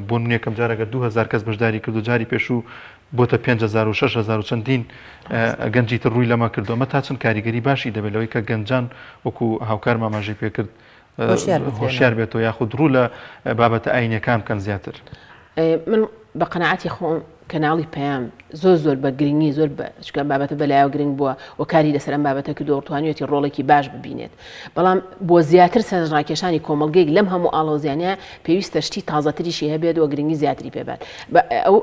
بۆ نمونێکم جارەگە 2000 کەس بەشداری کردو جاری پێشوو بۆتە 5000 و 6000 و چەندین گەنجی تر ڕووی لەمە کردو ئەمە تا چەند کاریگەری باشی دەبێت لەوەی کە گەنجان وەکو هاوکار ماماژەی پێکرد هۆشیار بێتەوە یاخود ڕوو لە بابەتە ئاینەکان بکەن زیاتر من بە قەناعەتی خۆم کەناڵی پەیام زۆر بە گرنگی زۆر چکە بابەتە بەلایەوە گرنگ بووە و کاری لەسەر ئەم بابەتە کردو توانێتی ڕۆڵێکی باش ببینێت بەڵام بۆ زیاتر سەرنجڕاکێشانی کۆمەڵگەیەک لەم هەموو ئاڵۆزیانە پێویستە شتی تازەتریشی هەبێت و گرنگی زیاتری پێبات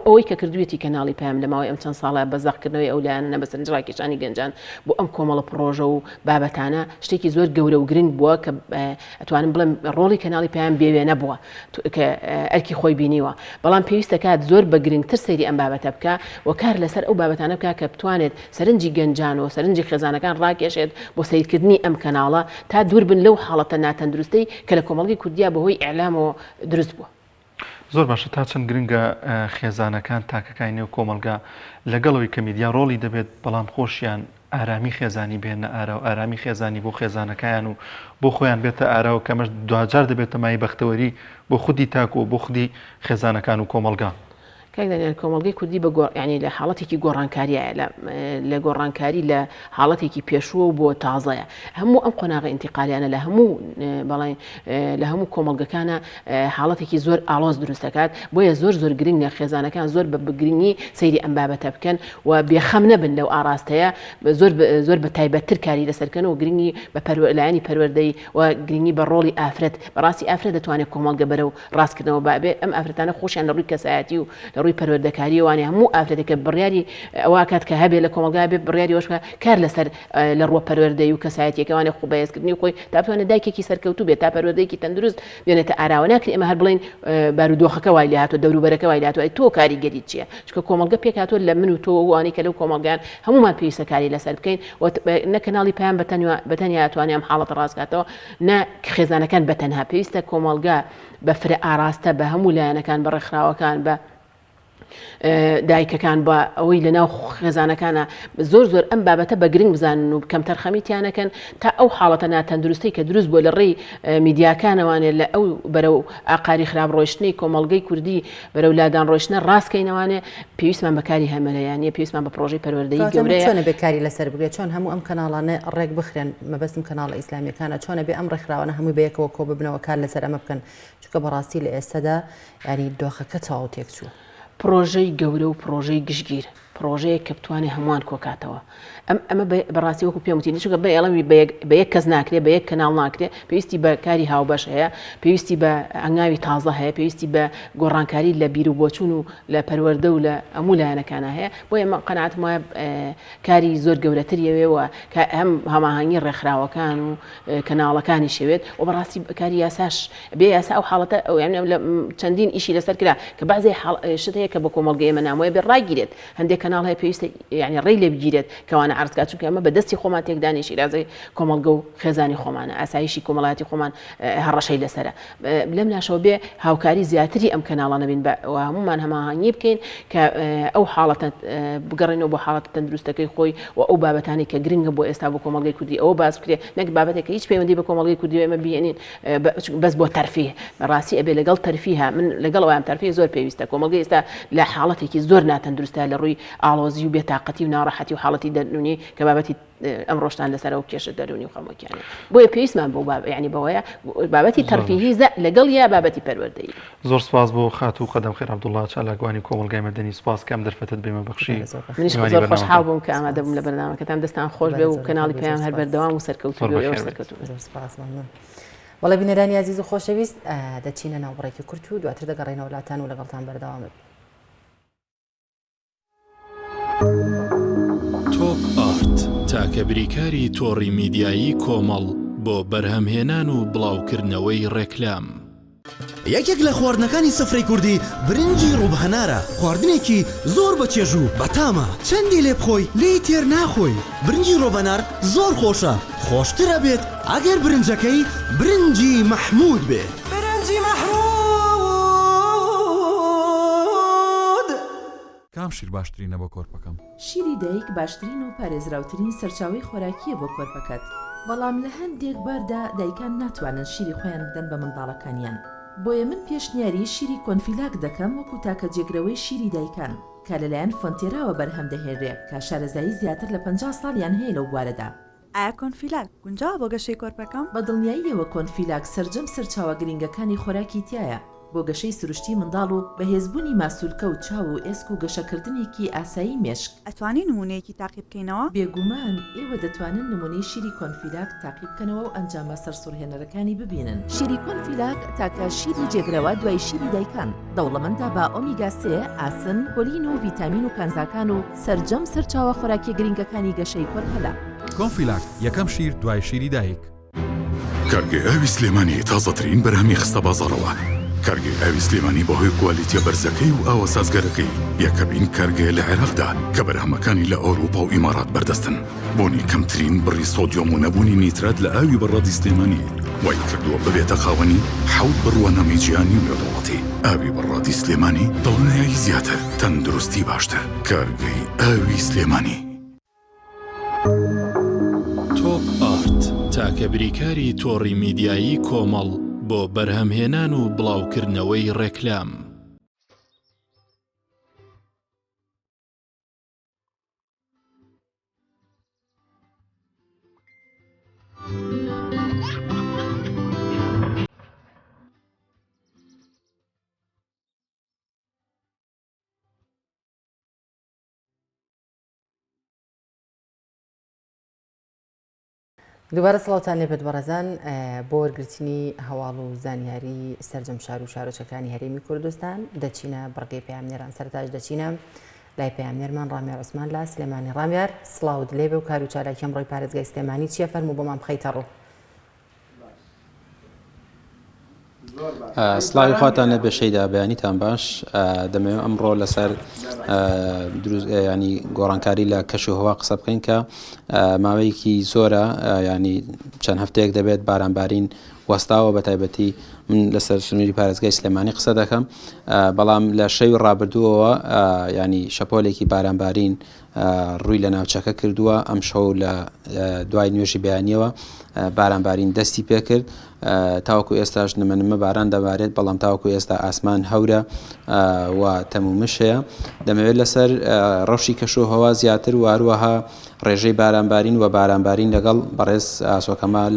ئەوەی کە کردوێتی کەناڵی پەیام لەماوەی ئەم چەند ساڵە بەزەقکردنەوەی ئەولایانە بە سەرنجڕاکێشانی گەنجان بۆ ئەم کۆمەڵە پرۆژە و بابەتانە شتێکی زۆر گەورە و گرنگ بووە کە ئەتوانم بڵێم ڕۆڵی کەناڵی پەیام بێوێ نەبووە کە ئەرکی خۆی بینیوە بەڵام پێویستە کات زۆر بە گرنگتر سەیری ئەم بابەتە بکە و کار لەسەر ئەو بابەتانە بکە کە بتوانێت سەرنجی گەنجان و سەرنجی خێزانەکان ڕاکێشێت بۆ سیرکردنی ئەم کەناڵە تا دوور بن لەو حاڵەتە ناتەندروستەی کە لە کۆمەڵگەی کوردیا بەهۆی ئیعلامەوە دروست بووە. زۆر باشە تا چەند گرنگە خێزانەکان تاکەکانی نێو کۆمەلگا لەگەڵەوەی کە میدیا ڕۆڵی دەبێت بەڵام خۆشیان ئارامی خێزانی بێنە ئارا و ئارامی خێزانی بۆ خێزانەکەیان و بۆ خۆیان بێتە ئارا و کەمەش دوجار دەبێتە مای بەختەوەری بۆ خودی تاکو و بۆ خودی خێزانەکان و کۆمەلگا. کاکدانیان کۆمەڵگەی کوردی بە ینی لە حاڵەتێکی گۆڕانکاریە لە گۆڕانکاری لە حاڵەتێکی پێشووە و بۆ تازەیە هەموو ئەم قۆناغی ئینتیقالیانە لە هەموو بەڵێن لە هەموو کۆمەڵگەکانە حاڵەتێکی زۆر ئاڵۆز دروست دەکات بۆیە زۆر گرنگە خێزانەکان زۆر بە بگرنگی سەیری ئەم بابەتە بکەن و بێخەم نەبن لەو ئاراستەیە زۆر بە تایبەتتر کاری لەسەرکەن و گرنگی بە لایەنی پەروەردەی و گرنگی بە ڕۆڵی ئافرەت بەڕاستی ئافرەت دەتوانێت کۆمەڵگە بەرەو ڕاستکردنەوە بابێ ئەم ئافرەتانە خۆشیان لە ڕووی کەسایەتی و لە ڕووی پەروەردەکاری وانێ هەموو ئافرەتێکە بڕیاری ئەوکات کە هەبێ لە کۆمەلگا بێ بڕیاری وەشکە کار لەسەر لە ڕوە پەروەردەی و کەسایەتیەکەوانێ خوب بەهێزکردنی خۆی تا بتوانێت دایکێکی سەرکەوتوو بێت تا پەروەردەیەکی تەندروست بێنێتە ئاراوە ناکرێت ئێمە هەر بڵین بارودۆخەکە وای لێ هاتووە دەوروبەرەکە وای لێ هاتووە تۆ کاریگەریت چییە چکە کۆمەلگە پێک هاتووە لە من و تۆ وانی کە لەو کۆمەلگان هەمومان پێویستە کاری لەسەر بکەین نە کەناڵی پەیام بەتەنیا ئەتوانێ ئەم حاڵەت ڕاستکاتەوە نە خێزانەکان بەتەنها پێویستە کۆمەلگا بە فرە ئاراستە بە هەموو لایەنەکان بە ڕێکخراوەکان بە دایکەکان بە ئەوەی لەناو خێزانەکانە زۆر ئەم بابەتە بە گرنگ بزانن و کەم تەرخەمیتیانەکەن تا ئەو حاڵەتە ناتەندروستی کە دروست بۆ لە ڕێی میدیاکانەوانێت لە ئەو بەرەو ئاقاری خراپ ڕۆیشتنی کۆمەلگەی کوردی بەرەو لادان ڕۆیشتنە ڕاستکەینەوانێ پێویستمان بەکاری هەمەلەیانە پێویستمان بە پرۆژەی پەروەردەیی گەورەیە چۆنە بێکاری لەسەر بگرێت چۆن هەموو ئەم کەناڵانە ڕێک بخرێن مەبەستم کەناڵە ئیسلامیەکانە چۆنە بێ ئەم ڕێکخراوانە هەموو بەیەکەوە کۆ ببنەوە کار لەسەر ئەمە بکەن چونکە بەڕاستی لە ئێستادا ینی دۆخەکە تەواو تێک چووە پرۆژەی گەورە و پرۆژەی گشتگیر پرۆژەیە کە بتوانێت هەمووان کۆکاتەوە ئەمە بەڕاستی وەکو پێم وتی چونکە بە ئێڵەمی بە یەک کەس ناکرێت بە یەک کەناڵ ناکرێت پێویستی بە کاری هاوبەش هەیە پێویستی بە ئەنگاوی تازە هەیە پێویستی بە گۆڕانکاری لە بیر و بۆچوون و لە پەروەردە و لە هەموو لایەنەکانە هەیە بۆ ئێمە قەناعەتم وایە کاری زۆر گەورەتریەوێەوە کە هەم هەماهەنگی ڕێکخراوەکان و کەناڵەکانی شەوێت و بەڕاستی کاری یاساش بێ یاسا ئەو حاڵەتە ئەو یعنی لە چەندین ئیشی لەسەر کرا کە بعضی شت هەیە کە بە کۆمەلگەی ئێمە نامۆیە بێ ڕاگیرێت هەندێک کەناڵ هەیە پێویستە یعنی ڕێی لێ بگیرێت کەوانە عرضکات چونکە ئەمە بەدەستی خۆمان تێکدانی شیرازەی کۆمەلگە و خێزانی خۆمانە ئاسایشی کۆمەڵایەتی خۆمان هەڕەشەی لەسرە لەم ناشەوە بێ هاوکاری زیاتری ئەم کەناڵانە بین و هەمومان هەماهەنگی بکەین کە ئەو حاڵەتە بگەڕێنەوە بۆ حاڵەت تەندروستەکەی خۆی و ئەو بابەتانی کە گرنگە بۆ ئێستا بۆ کۆمەلگەی کوردی ئەوە باس بکرێت نەک بابەتێکە هیچ پەیوەندی بە کۆمەلگەی کوردی ئێمە بێنین بەس بۆ تەرفیه بەڕاستی ئەبێ لەگەڵ تەرفیها من لەگەڵ ئەویان تەرفیه زۆر پێویستە کۆمەلگەی ئێستا لە حاڵەتێکی زۆر ناتەندروستە لە ڕووی ئاڵۆزی و بێتاقەتی و ناڕەحەتی و حاڵەتی دەرونی کە بابەتی ئەم ڕۆژتان لەسەر ئەو کێشە دەرونی و خەمۆکیانە بۆیە پێویستمان بۆ ینی بەوەیە بابەتی تەرفیهی لەگەڵ یا بابەتی پەروەردەیی زۆر سپاس بۆ خات و قەدەم خێر عەبدوڵڵا چالاکوانی کۆمەلگای مەدەنی سپاس کەم دەرفەتت بێمە بەخشی منیش زۆر خۆشحاڵ بووم کە ئامادە بووم لە بەرنامەکەتان دەستان خۆش بێ و کەناڵی پێیان هەر بەردەوام و سەرکەوتوو وڵە بینەرانی عزیز و خۆشەویست دەچینە ناو بڕێکی کورت و دواتر دەگەڕێنەوە وڵاتان و لەگەڵتان بەردەوامت تۆپ ئارت تاکە بریکاری تۆڕی میدیایی کۆمەڵ بۆ بەرهەمهێنان و بڵاوکردنەوەی ڕێکلام یەکێک لە خواردنەکانی سەفرەی کوردی برنجی ڕووبهەنارە خواردنێکی زۆر بەچێژوو بەتامە چەندی لێ بخۆی لێی تێر ناخۆی برنجی ڕۆبەنار زۆر خۆشە خۆشترە بێت ئەگەر برنجەکەی برنجی مەحموود بێت برنجی مەحموود کام شیر باشترینە بۆ کۆرپەکەم شیری دایک باشترین و پارێزراوترین سەرچاوی خۆراکیە بۆ کۆرپەکەت بەڵام لە هەندێک باردا دایکان ناتوانن شیری خۆیان بدەن بە منداڵەکانیان بۆیە من پێشنیاری شیری کۆنفیلاک دەکەم وەکو تاکە جێگرەوەی شیری دایکان کە لەلایەن فۆنتێراوە بەرهەم دەهێنرێ کە شارەزایی زیاتر لە 50 ساڵیان هەیە لەو بوارەدا ئایا کۆنفیلاک گونجاوە بۆ گەشەی کۆرپەکەم بە دڵنیاییەوە کۆنفیلاک سەرجەم سەرچاوە گرنگەکانی خۆراکی تایە بۆ گەشەی سروشتی منداڵ و بەهێزبوونی ماسوولکە و چاو و ئێسک و گەشەکردنێکی ئاسایی مێشک ئەتوانی نمونەیەکی تاقی بکەینەوە بێگومان ئێوە دەتوانن نمونەی شیری کۆنفیلاک تاقی بکەنەوە و ئەنجامە سەرسوڕهێنەرەکانی ببینن شیری کۆنفیلاک تاکە شیری جێگرەوە دوای شیری دایکان دەوڵەمەندە بە ئۆمیگا 3 ئاسن کۆلین و ڤیتامین و کانزاکان و سەرجەم سەرچاوە خۆراکی گرنگەکانی گەشەی کۆرپەلا کۆنفیلاک یەکەم شیر دوای شیری دایک کارگەی ئاوی سلێمانی تازەترین بەرهەمی خستە بازاڕەوە کارگەی ئاوی سلێمانی بەهۆی کوالیتیە بەرزەکەی و ئاوە سازگەرەکەی یەکەمین کارگەیە لە عێراقدا کە بەرهەمەکانی لە ئەوروپا و ئیمارات بەردەستن بۆنی کەمترین بڕی سۆدیۆم و نەبوونی نیترات لە ئاوی بەڕادی سلێمانی وای کردووە ببێتە خاوەنی حەوت بڕوانەمی جیهانی و نێودەوڵەتی ئاوی بەڕادی سلێمانی دڵنیایی زیاتر تەندروستی باشتر کارگەی ئاوی سلێمانی تۆپ ئارت تاکە بریکاری تۆڕی میدیایی کۆمەڵ بۆ بەرهەمهێنان و بڵاوکردنەوەی ڕێکلام دووبارە سڵاوتان لێبێت بەڕێزان بۆ وەرگرتنی هەواڵ و زانیاری سەرجەم شار و شارۆچەکانی هەرێمی کوردستان دەچینە بڕگەی پەیامنێران سەرتاش دەچینە لای پەیامنێرمان ڕامیار عوسمان لە سلێمانی. ڕامیار سڵاوت لێبێ و کار و چالاکی ئەمڕۆی پارێزگای سلێمانی چییە؟ فەرموو بۆمان بخەیتە ڕوو. سڵاوی خواتان لە بەشەیدا بەیانیتان باش. دەمەوێت ئەمڕۆ لەسەر ینی گۆڕانکاری لە کەش و هەوا قسە بکەین کە ماوەیەکی زۆرە ینی چەند هەفتەیەک دەبێت بارانبارین وەستاوە بە تایبەتی من لەسەر سنووری پارێزگای سلێمانی قسە دەکەم، بەڵام لە شەوی ڕابردووەوە ینی شەپۆلێکی بارانبارین ڕووی لە ناوچەکە کردووە. ئەم شەو لە دوای نوێژی بەیانیەوە بارانبارین دەستی پێ کرد. تاوەکو ئێستاش نمە باران دەبارێت، بەڵام تاوەکو ئێستا ئاسمان هەورە و تەمومش هەیە. دەمەوێت لەسەر ڕەوشی کەش و هەوا زیاتر و هەروەها ڕێژەی بارانبارین و بارانبارین لەگەڵ بەڕێز ئاسۆکەمال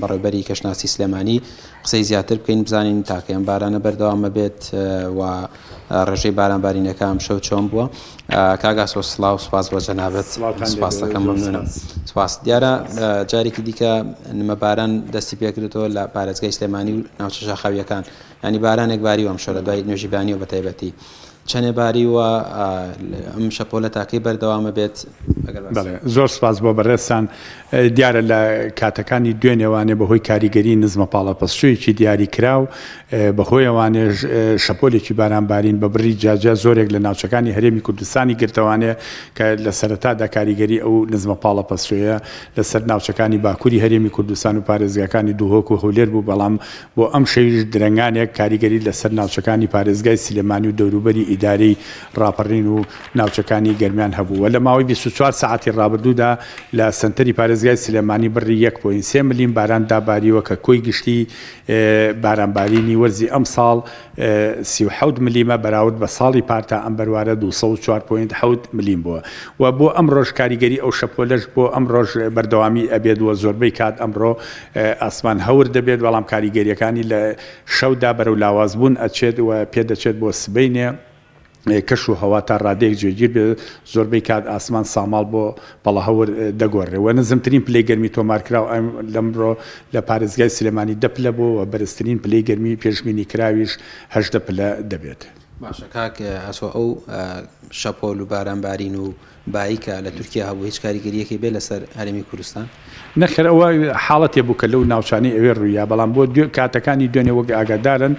بەڕێوەبەری کەشناسی سلێمانی قسەی زیاتر بکەین، بزانین تاکەیان بارانە بەردەوامە بێت و ڕێژەی بارانبارینەکە ئەم شەو چۆن بووە. کاگاسۆ سڵاو، سوپاس بۆ جەنابەت، سوپاس دەکەم، مەمنونم. سوپاس. دیارە جارێکی دیکە نمە باران دەستی پێکردەوە لە پارێزگای سلێمانی و ناوچە شاخاویەکان، ینی بارانێک باری و ئەم شەو لە دوای نوێژی بەیانی و بە تایبەتی چەندێ باری وە ئەم شەپۆلە تاکەی بەردەوامە بێت. زۆر سپاس بۆ بەڕێستان. دیارە لە کاتەکانی دوێنێوانێ بەهۆی کاریگەری نزمە پاڵە پەسچوویەکی دیاری کراو، بەهۆی ئەوانێ شەپۆلێکی بارانبارین بە بڕی جاجە زۆرێک لە ناوچەکانی هەرێمی کوردستانی گرتەوانێ کە لە سەرەتادا کاریگەری ئەو نزمە پاڵە پەسچوویە لەسەر ناوچەکانی باکووری هەرێمی کوردستان و پارێزگاکانی دووهۆک و هەولێر بوو، بەڵام بۆ ئەم شەویش درەنگانێک کاریگەری لەسەر ناوچەکانی پارێزگای سلێمانی و دەوروبەری ئیدارەی ڕاپەڕین و ناوچەکانی گەرمیان هەبوو. لە ماوەی 24 ساعتی ڕابردوودا لە سنتەری پارێزگای سلێمانی بڕی 1.3 ملیم باران داباریوە کە کۆی گشتی بارانبارینی وەرزی ئەم ساڵ 37 ملیمە بەراورد بە ساڵی پارتا ئەم بەروارە 204.7 ملیم بووە. و بۆ ئەم ڕۆژ کاریگەری ئەو شەپۆلەش بۆ ئەم ڕۆژ بەردەوامی ئەبێت وە زۆربەی کات ئەمڕۆ ئاسمان هەور دەبێت، بەڵام کاریگەریەکانی لە شەودا بەرەو لاوازبوون ئەچێت و پێدەچێت بۆ سبەینێ کەش و هەوا تا ڕادەیەک جێگیر بێ زۆربەی کات ئاسمان ساماڵ بۆ بەڵە هەور دەگۆڕێەوە. نزمترین پلەی گەرمی تۆمارکراو لەمڕۆ لە پارێزگای سلێمانی 10 پلە بۆ و بەرزترین پلەی گەرمی پێشبینی کراویش 8 پلە دەبێت. باشە کاک ئەسۆ ئەو شەپۆل و بارانبارین و باییکە لە تورکیا هەبوو هیچ کاریگەریەکی بێ لەسەر هەرێمی کوردستان؟ نەخێرەوە حاڵەتێ بوو کە لەو ناوچانەی ئەوێ ڕوویە، بەڵام بۆ کاتەکانی دوێنێ وەک ئاگادارن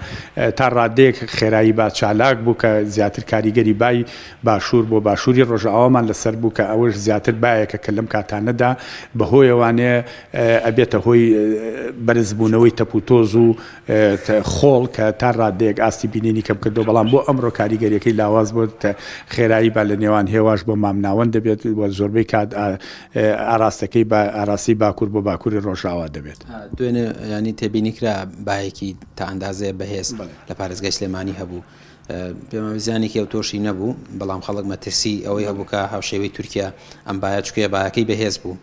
تا ڕادەیەک خێرایی با چالاک بوو کە زیاتر کاریگەری بای باشوور بۆ باشووری ڕۆژئاوامان لەسەر بوو کە ئەوەش زیاتر بایەکە کە لەم کاتانەدا بەهۆی ئەوانێ ئەبێتە هۆی بەرزبوونەوەی تەپوتۆز و خۆڵ کە تا ڕادەیەک ئاستی بینینی کەم کردو، بەڵام بۆ ئەمڕۆ کاریگەریەکەی لاواز بۆ خێرایی با لە نێوان هێواش بۆ مامناوەند دەبێت وە زۆربەی کات ئاراستەکەی بە ئاراستی باکوور بۆ باکووری ڕۆژاوا دەبێت. دوێنێ ینی تێبینیکرا بایەکی تا ئەندازەیە بەهێز لە پارێزگای سلێمانی هەبوو، پێمەزیانێکی ئەو تۆشی نەبوو، بەڵام خەڵک مەترسی ئەوەی هەبوو کە هاوشێوەی تورکیا ئەم باە چکێ باەکەی بەهێز بوو.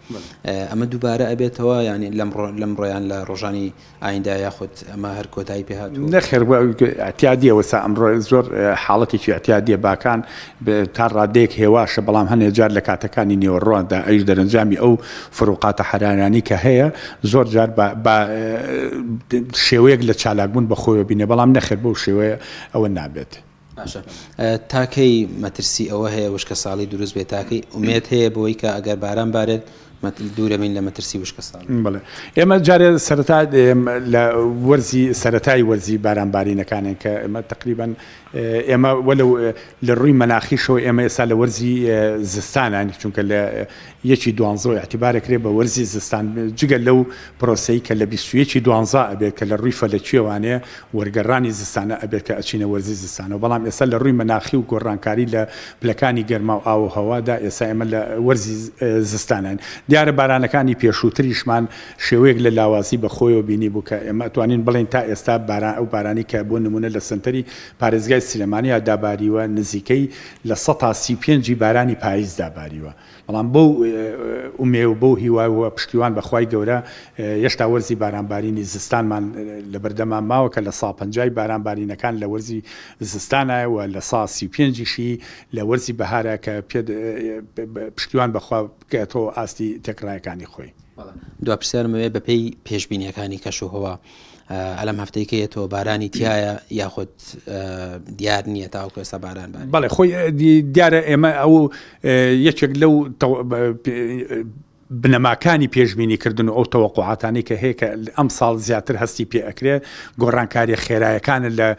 ئەمە دووبارە ئەبێتەوە ینی لەم ڕۆیان لە ڕۆژانی ئایندا یاخود ئەمە هەر کۆتایی پێهاتوو؟ نەخێر ئەتیادیەوە سا ئەمڕۆ زۆر حاڵەتێکی ئەتیادیە باکان تا ڕادەیەک هێواشە، بەڵام هەنێک جار لە کاتەکانی نێوەڕۆندا ئەوش دەرەنجامی ئەو فروقاتە حرارانی کە هەیە زۆر جار شێوەیەک لە چالاکبوون بەخۆیەوە بینێ، بەڵام نەخێر بەو شێوەیە ئەوە نابێت. باشە تاکەی مەترسی ئەوە هەیە وشکە ساڵی دروست بێت، تاکەی ئومێت هەیە بۆی کە ئەگەر باران بارێت دوورەمین لە مەترسی وشکە ساڵ. بڵێ ئێمە جارێ سەرەتا لە وەرزی سەرەتایی وەرزی بارانبارینەکانن کە ئێمە تقریبان ئێمە وەلو لە ڕووی مەناخیشەوە ئێمە ئێستا لە وەرزی زستانانی چونکە لە 1/12 اعتیبارێکرێ بە وەرزی زستان جگە لەو پرۆسەی کە لە 21/12 ئەبێت کە لە ڕووی فەلەکیێوانەیە وەرگەڕانی زستانە ئەبێت کە ئەچینە وەرزی زستانەوە، بەڵام ئێستا لە ڕووی مەناخی و گۆڕانکاری لە پلەکانی گەرما و ئاو و هەوادا ئێستا ئێمە لە وەرزی زستانان. دیارە بارانەکانی پێشووتریشمان شێوەیەک لە لاوازی بە خۆیەوە بینی بوو کە ئێمە توانین بڵین تا ئێستا ئەو بارانی کە بۆ نمونە لە سنتەری پارێزگای سلێمانی داباریوە نزیکەی لە 135 بارانی پاییز داباریوە، بەڵام بۆ ئومێ و بۆ هیوای پشتیوان بەخوای گەورە هێشتا وەرزی بارانبارینی زستانمان لە بەردەمان ماوە کە لە 150 بارانبارینەکان لە وەرزی زستانایەوە لە 135شی لە وەرزی بەهارە کە پشتیوان بەخوا بکاتەوە ئاستی تێکڕایەکانی خۆی. دوپرسیارمەوێ بەپێی پێشبینیەکانی کەشوهەوە ئەلەم هەفتەیەکەیەتەوە بارانی تایە یاخود دیار نییە تاوەکو ئێستا باران بەڵێ خۆی دیارە ئێمە ئەو یەکێک لەو بنەماکانی پێشبینیکردن و ئەو تەوەقوعاتانی کە هەیە کە ئەم ساڵ زیاتر هەستی پێ ئەکرێ گۆڕانکاری خێرایەکانە لە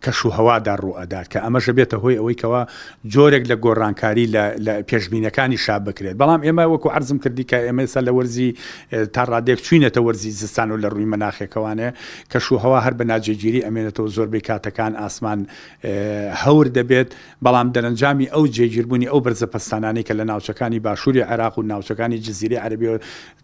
کەش و هەوادا ڕوئەدات کە ئەمەشە بێتە هۆی ئەوەی کەەوە جۆرێک لە گۆڕانکاری لە پێشبینەکانی شاب بکرێت بەڵام ئێمە وەکو عرضم کردی کە ئێمە سا لە وەرزی تا ڕادێک چوینەتە وەرزی زستان و لە ڕووی مەناخێکەوانێ کەش و هەوا هەر بە ناجێگیری ئەمێنێتەوە زۆربەی کاتەکان ئاسمان هەور دەبێت بەڵام دەرەنجامی ئەو جێگیربوونی ئەو بەرزە پەستانانی کە لە ناوچەکانی باشووری عێراق و ناوچەکانی جززیری عەربیەوە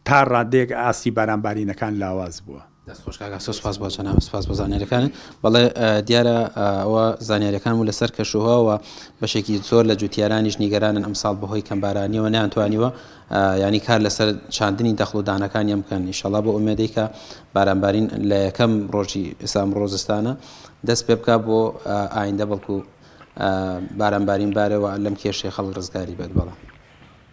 تا ڕادێک ئاستی بارانبارینەکان لاواز بووە. سپاس بۆ چەنام سپاس بۆ زانیاریەکان بەڵێ دیارە ئەوە زانیاریەکان و لەسەر کەشوهەوە بەشێکی زۆر لە جوتیارانیش نیگەرانن ئەمساڵ بەهۆی کەمبارانیەوە نەیانتوانیوە ینی کار لەسەر چاندنی دەخڵ و دانەکانیان بکەن ئینشەڵا بۆ ئومێدەی کە بارانبارین لە یەکەم ڕۆژی ئێستا ڕۆزستانە دەست پێ بکە بۆ ئایندە بەڵکو بارانبارین بارەوە لەم کێشەی خەڵک ڕزگاری بێت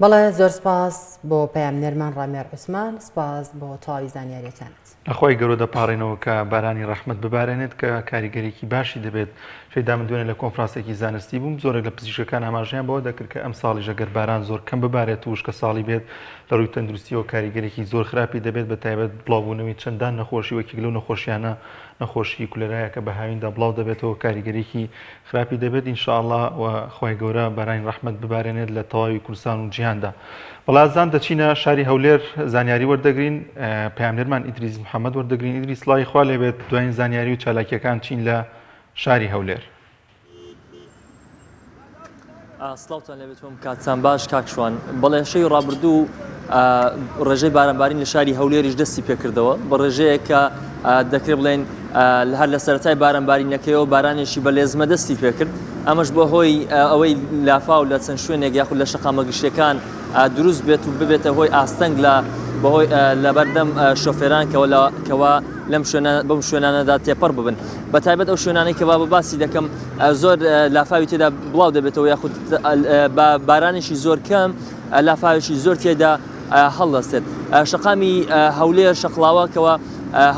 بەڵێ زۆر سپاس بۆ پەیامنێرمان ڕامێر عوسمان سپاس بۆ تەواوی زانیاریەکانت لەخۆی گەورە دەپاڕێنەوە کە بارانی ڕەحمەت ببارێنێت کە کاریگەریکی باشی دەبێت شەیدا من دوێنێ لە کۆنفرانسێکی زانستی بووم زۆرێک لە پزیشکەکان ئاماژیان بەوە دەکرد کە ئەم ساڵیش ئەگەر باران زۆر کەم ببارێت و وشکە ساڵی بێت لە ڕووی تەندروستیەوە کاریگەرێکی زۆر خراپی دەبێت بە تایبەت بڵاوبوونەوەی چەندان نەخۆشی وەکێک لەو نەخۆشیانە نەخۆشی کولەرایە کە بە هاویندا بڵاو دەبێتەوە کاریگەرێکی خراپی دەبێت ئینشاءڵڵا و خۆی گەورە بارانی ڕەحمەت ببارێنێت لە تەواوی کوردستان و جیهاندا. بەڵازان دەچینە شاری هەولێر زانیاری وەردەگرین پەیامنێرمان ئیدریس محەممەد وەردەگرین ئیدریس سڵاوی خوا لێبێت دوایین زانیاری و چالاکیەکان چین لە شاری هەولێر. سڵاوتان لەبێتم کاتتان باش کاکشوان بەڵێ شەی ڕابردوو ڕێژەی بارانبارین لە شاری هەولێریش دەستی پێکردەوە بە ڕێژەیە کە دەکرێت بڵێن هەر لە سەرەتای بارانبارینەکەیەوە بارانێکی بەلێزمە دەستی پێکرد ئەمەش بە هۆی ئەوەی لافا و لە چەند شوێنێک یاخود لە شەقامە گشتەکان دروست بێت و ببێتە هۆی ئاستەنگ لە بەردەم شۆفێران کەوا بەم شوێنانەدا تێپەڕ ببن بە تایبەت ئەو شوێنانەی کە با باسی دەکەم زۆر لافاوی تێدا بڵاو دەبێتەوە یاخود بارانێکی زۆر کەم لافاوێکی زۆر تێدا هەڵدەستێت شەقامی هەولێر شەقڵاوەکەوە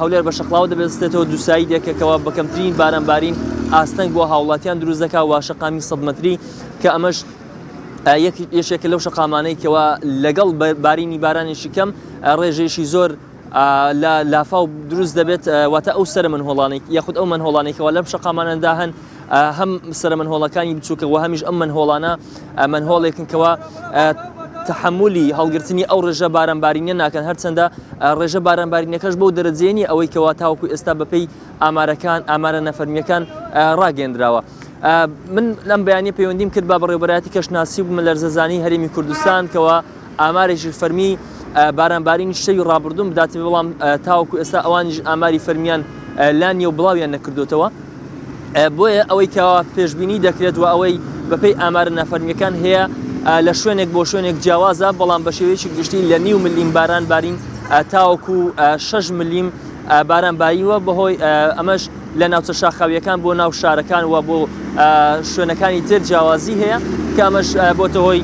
هەولێر بە شەقڵاوە دەبێتێتەوە دووسایی دێکەکەوە بەکەمترین بارانبارین ئاستەنگ بۆ هاوڵاتیان دروست دەکا و شەقامی 100 مەتری کە ئەمەش یەکێکە لەو شەقامانەی کەەوە لەگەڵ بارینی بارانێکی کەم ڕێژێکی زۆر لە لافاو دروست دەبێت واتە ئەو سەر منهۆڵانێک یاخود ئەو منهۆڵانێکەوە لەم شەقامانەدا هەن هەم سەر منهۆڵەکانی بچووکەوە هەمیش ئەم منهۆڵانە منهۆڵێکن کەەوە تحملی هەڵگرتنی ئەو ڕێژە بارانبارینە ناکەن هەرچەندە ڕێژە بارانبارینەکەش بەو دەرەجێنی ئەوەی کەوا تاوەکو ئێستا بەپێی ئامارە نەفەرمیەکان ڕاگەندراوە. من لەم بەیانی پەیوەندیم کرد با بەڕێوەبەرایەتی کەشناسی بوومە لەرزەزانی هەرێمی کوردستان کەەوە ئامارێکی فەرمی بارانبارینی شەوی ڕابردوون بداتێ بەڵام تاوەکو ئێستا ئەوانیش ئاماری فەرمیان لانیە و بڵاویان نەکردوتەوە بۆیە ئەوەی کەەوە پێشببینی دەکرێت و ئەوەی بەپێی ئامارە نەفەرمیەکان هەیە لە شوێنێک بۆ شوێنێک جیاوازە بەڵام بە شێوەیەکی گشتی لە 9 ملیم بارانبارین تاوەکو 6 ملیم بارانباریوە بەهۆی ئەمەش لە ناوچە شاخاویەکان بۆ ناو شارەکان و بۆ شوێنەکانی تر جیاوازی هەیە کە ئەمەش بۆتە هۆی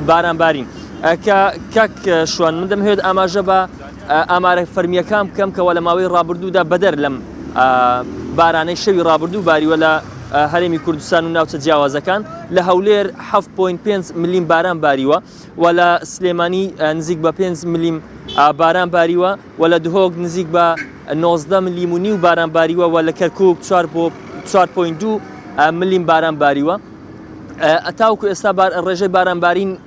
بارانبارین کاک شوان من دەمهوێت ئاماژە بە ئامارە فەرمیەکان بکەم کەەوە لە ماوەی ڕابردوودا بەدەر لەم بارانەی شەوی ڕابردوو باریوە لە هەرێمی کوردستان و ناوچە جیاوازەکان لە هەولێر 7.5 ملیم باران باریوە و لە سلێمانی نزیک بە 5 ملیم باران باریوە و لە دهۆک نزیک بە 19 ملیم و نیو باران باریوە و لە کەرکووک 4.2 ملیم باران باریوە تاوکو ئێستا ڕێژەی بارانبارین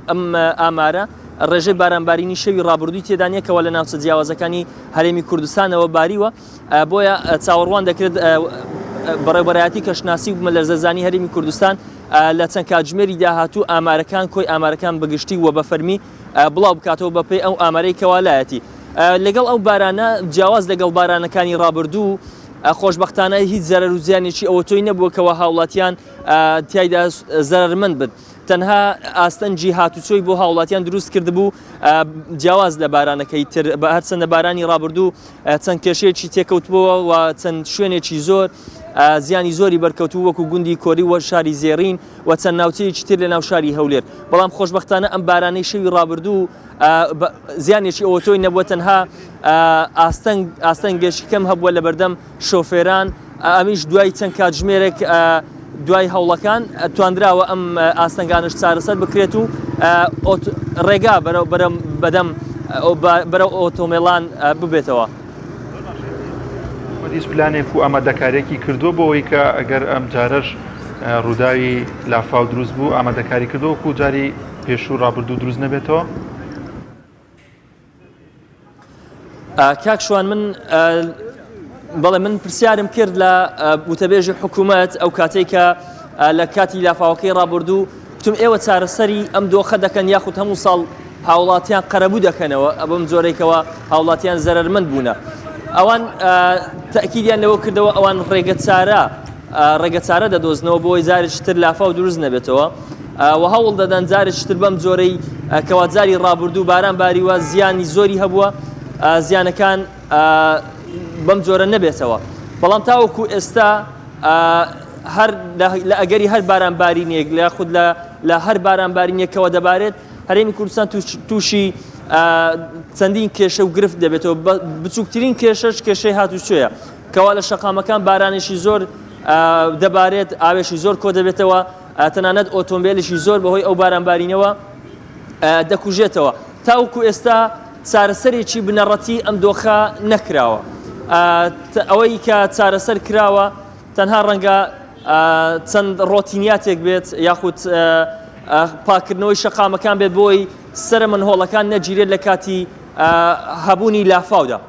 ئەم ئامارە ڕێژەی بارانبارینی شەوی ڕابردووی تێدانیەکەوە لە ناوچە جیاوازەکانی هەرێمی کوردستانەوە باریوە بۆیە چاوەڕوان دەکرێت بەڕێوەبەرایەتی کەشناسی بوومە لەرزەزانی هەرێمی کوردستان لە چەند کاتژمێری داهاتوو ئامارەکان کۆی ئامارەکان بەگشتی و بە فەرمی بڵاو بکاتەوە بەپێی ئەو ئامارەی کەوالایەتی لەگەڵ ئەو بارانە جیاواز لەگەڵ بارانەکانی ڕابردوو خۆشببختانە هیچ زەرەر و زیانێکی ئەوە تۆی نەبووە کەەوە هاوڵاتیان تایدا زەرمەند بن تەنها ئاستەنجی هاتوچۆی بۆ هاوڵاتیان دروست کردبوو جیاواز لە بارانەکەی تر بە هەرچەندە بارانی ڕابردوو چەند کێشەیەکی تێکەوتبووە و چەند شوێنێکی زۆر زیانی زۆری بەرکەوتوو وەکو گوندی کۆری وە شاری زێڕین و چەند ناوچەیەکی تر لە ناو شاری هەولێر بەڵام خۆشبەختانە ئەم بارانەی شەوی ڕابردوو زیانێکی ئۆتۆی نەبووە تەنها ئاستەنگێکی کەم هەبووە لە بەردەم شۆفێران ئەمیش دوای چەند کاتژمێرێک دوای هەوڵەکان توانراوە ئەم ئاستەنگانش چارەسەر بکرێت و ڕێگا بەدەم بەرەو ئۆتۆمێڵان ببێتەوە. دیش پلانێک و ئامادەکارێکی کردووە بۆەوەی کە ئەگەر ئەم جارەش ڕووداوی لافاو دروست بوو ئامادەکاری کردووە و جاری پێشوو ڕابردوو دروست نەبێتەوە. کاکشوان بەڵێ من پرسیارم کرد لە وتەبێژی حکوومەت ئەو کاتێک کە لە کاتی لافاوەکەی ڕابردوو وتم ئێوە چارەسەری ئەم دۆخە دەکەن یاخود هەموو ساڵ هاوڵاتیان قەرەبوو دەکەنەوە بەم جۆرێکەوە هاوڵاتیان زەرمەند بوونە. ئەوان تەکیدیان لەوە کردەوە ئەوان ڕێگە چارە دەدۆزنەوە بۆی جارێکی تر لافاو دروست نەبێتەوە و هەوڵ دەدەن جارێکی تر بەم جۆرەی کەواتجاری ڕابردوو باران باریوە زیانی زۆری هەبووە زیانەکان بەم جۆرە نەبێتەوە بەڵام تاوەکو ئێستا لە ئەگەری هەر بارانبارینێک لە خود لە هەر بارانبارینێکەوە دەبارێت هەرێمی کوردستان تووشی چەندین کێشە و گرفت دەبێتەوە بچووکترین کێشەش کێشەی هاتوچۆیە کەوا لە شەقامەکان بارانێکی زۆر دەبارێت ئاوێشی زۆر کۆ دەبێتەوە تەنانەت ئۆتۆمبیلێکی زۆر بەهۆی ئەو بارانبارینەوە دەکوژێتەوە تاوەکو ئێستا چارەسەرێکی بنەڕەتی ئەم دۆخە نەکراوە ئەوەی کە چارەسەر کراوە تەنها ڕەنگە چەند ڕۆتینیاتێک بێت یاخود پاکردنەوەی شەقامەکان بێت بۆی سرە منهۆڵەکان نەگیرێت لە کاتی هەبوونی لافاودا.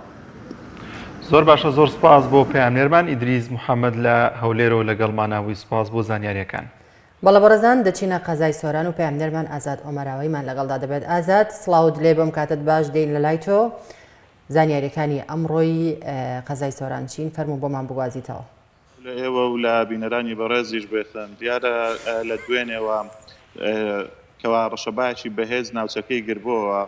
زۆر باشە زۆر سپاس بۆ پەیامنێرمان ئیدریس محەممەد لە هەولێرەوە لەگەڵماناوی سپاس بۆ زانیاریەکان. بەڵە بەڕێزان دەچینە قەزای سۆران و پەیامنێرمان ئازاد ئۆمەراویمان لەگەڵدا دەبێت ئازاد سڵاوت لێ بم کاتت باش دەین لە لای تۆ زانیاریەکانی ئەمڕۆی قەزای سۆران چین فەرموو بۆمان بوازیتەوە. لە ئێوە و لە بینەرانی بەڕێزیش بێتن دیارە لە دوێنێەوە کەوا ڕەشەبایەکی بەهێز ناوچەکەی گربووەوە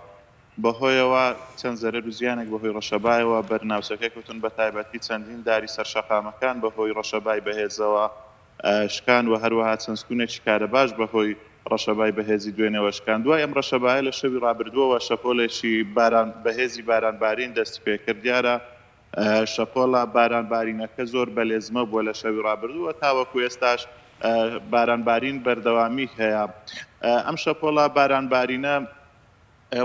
بەهۆیەوە چەند زەرەر و زیانێک بەهۆی ڕەشەبایەوە بەر ناوچەکەی کوتن بە تایبەتی چەندین داری سەرشەقامەکان بەهۆی ڕەشەبای بەهێزەوە شکان و هەروەها چەند سکوونێکی کارە باش بەهۆی ڕەشەبای بەهێزی دوێنەوە شکان دوای ئەم ڕەشەبایە لە شەوی ڕابردووەوە شەپۆلێکی بەهێزی بارانبارین دەستی پێکرد دیارە شەپۆڵە بارانبارینەکە زۆر بەلێزمە بووە لە شەوی ڕابردووە تاوەکو ئێستاش بارانبارین بەردەوامی هەیە ئەم شەپۆڵە بارانبارینە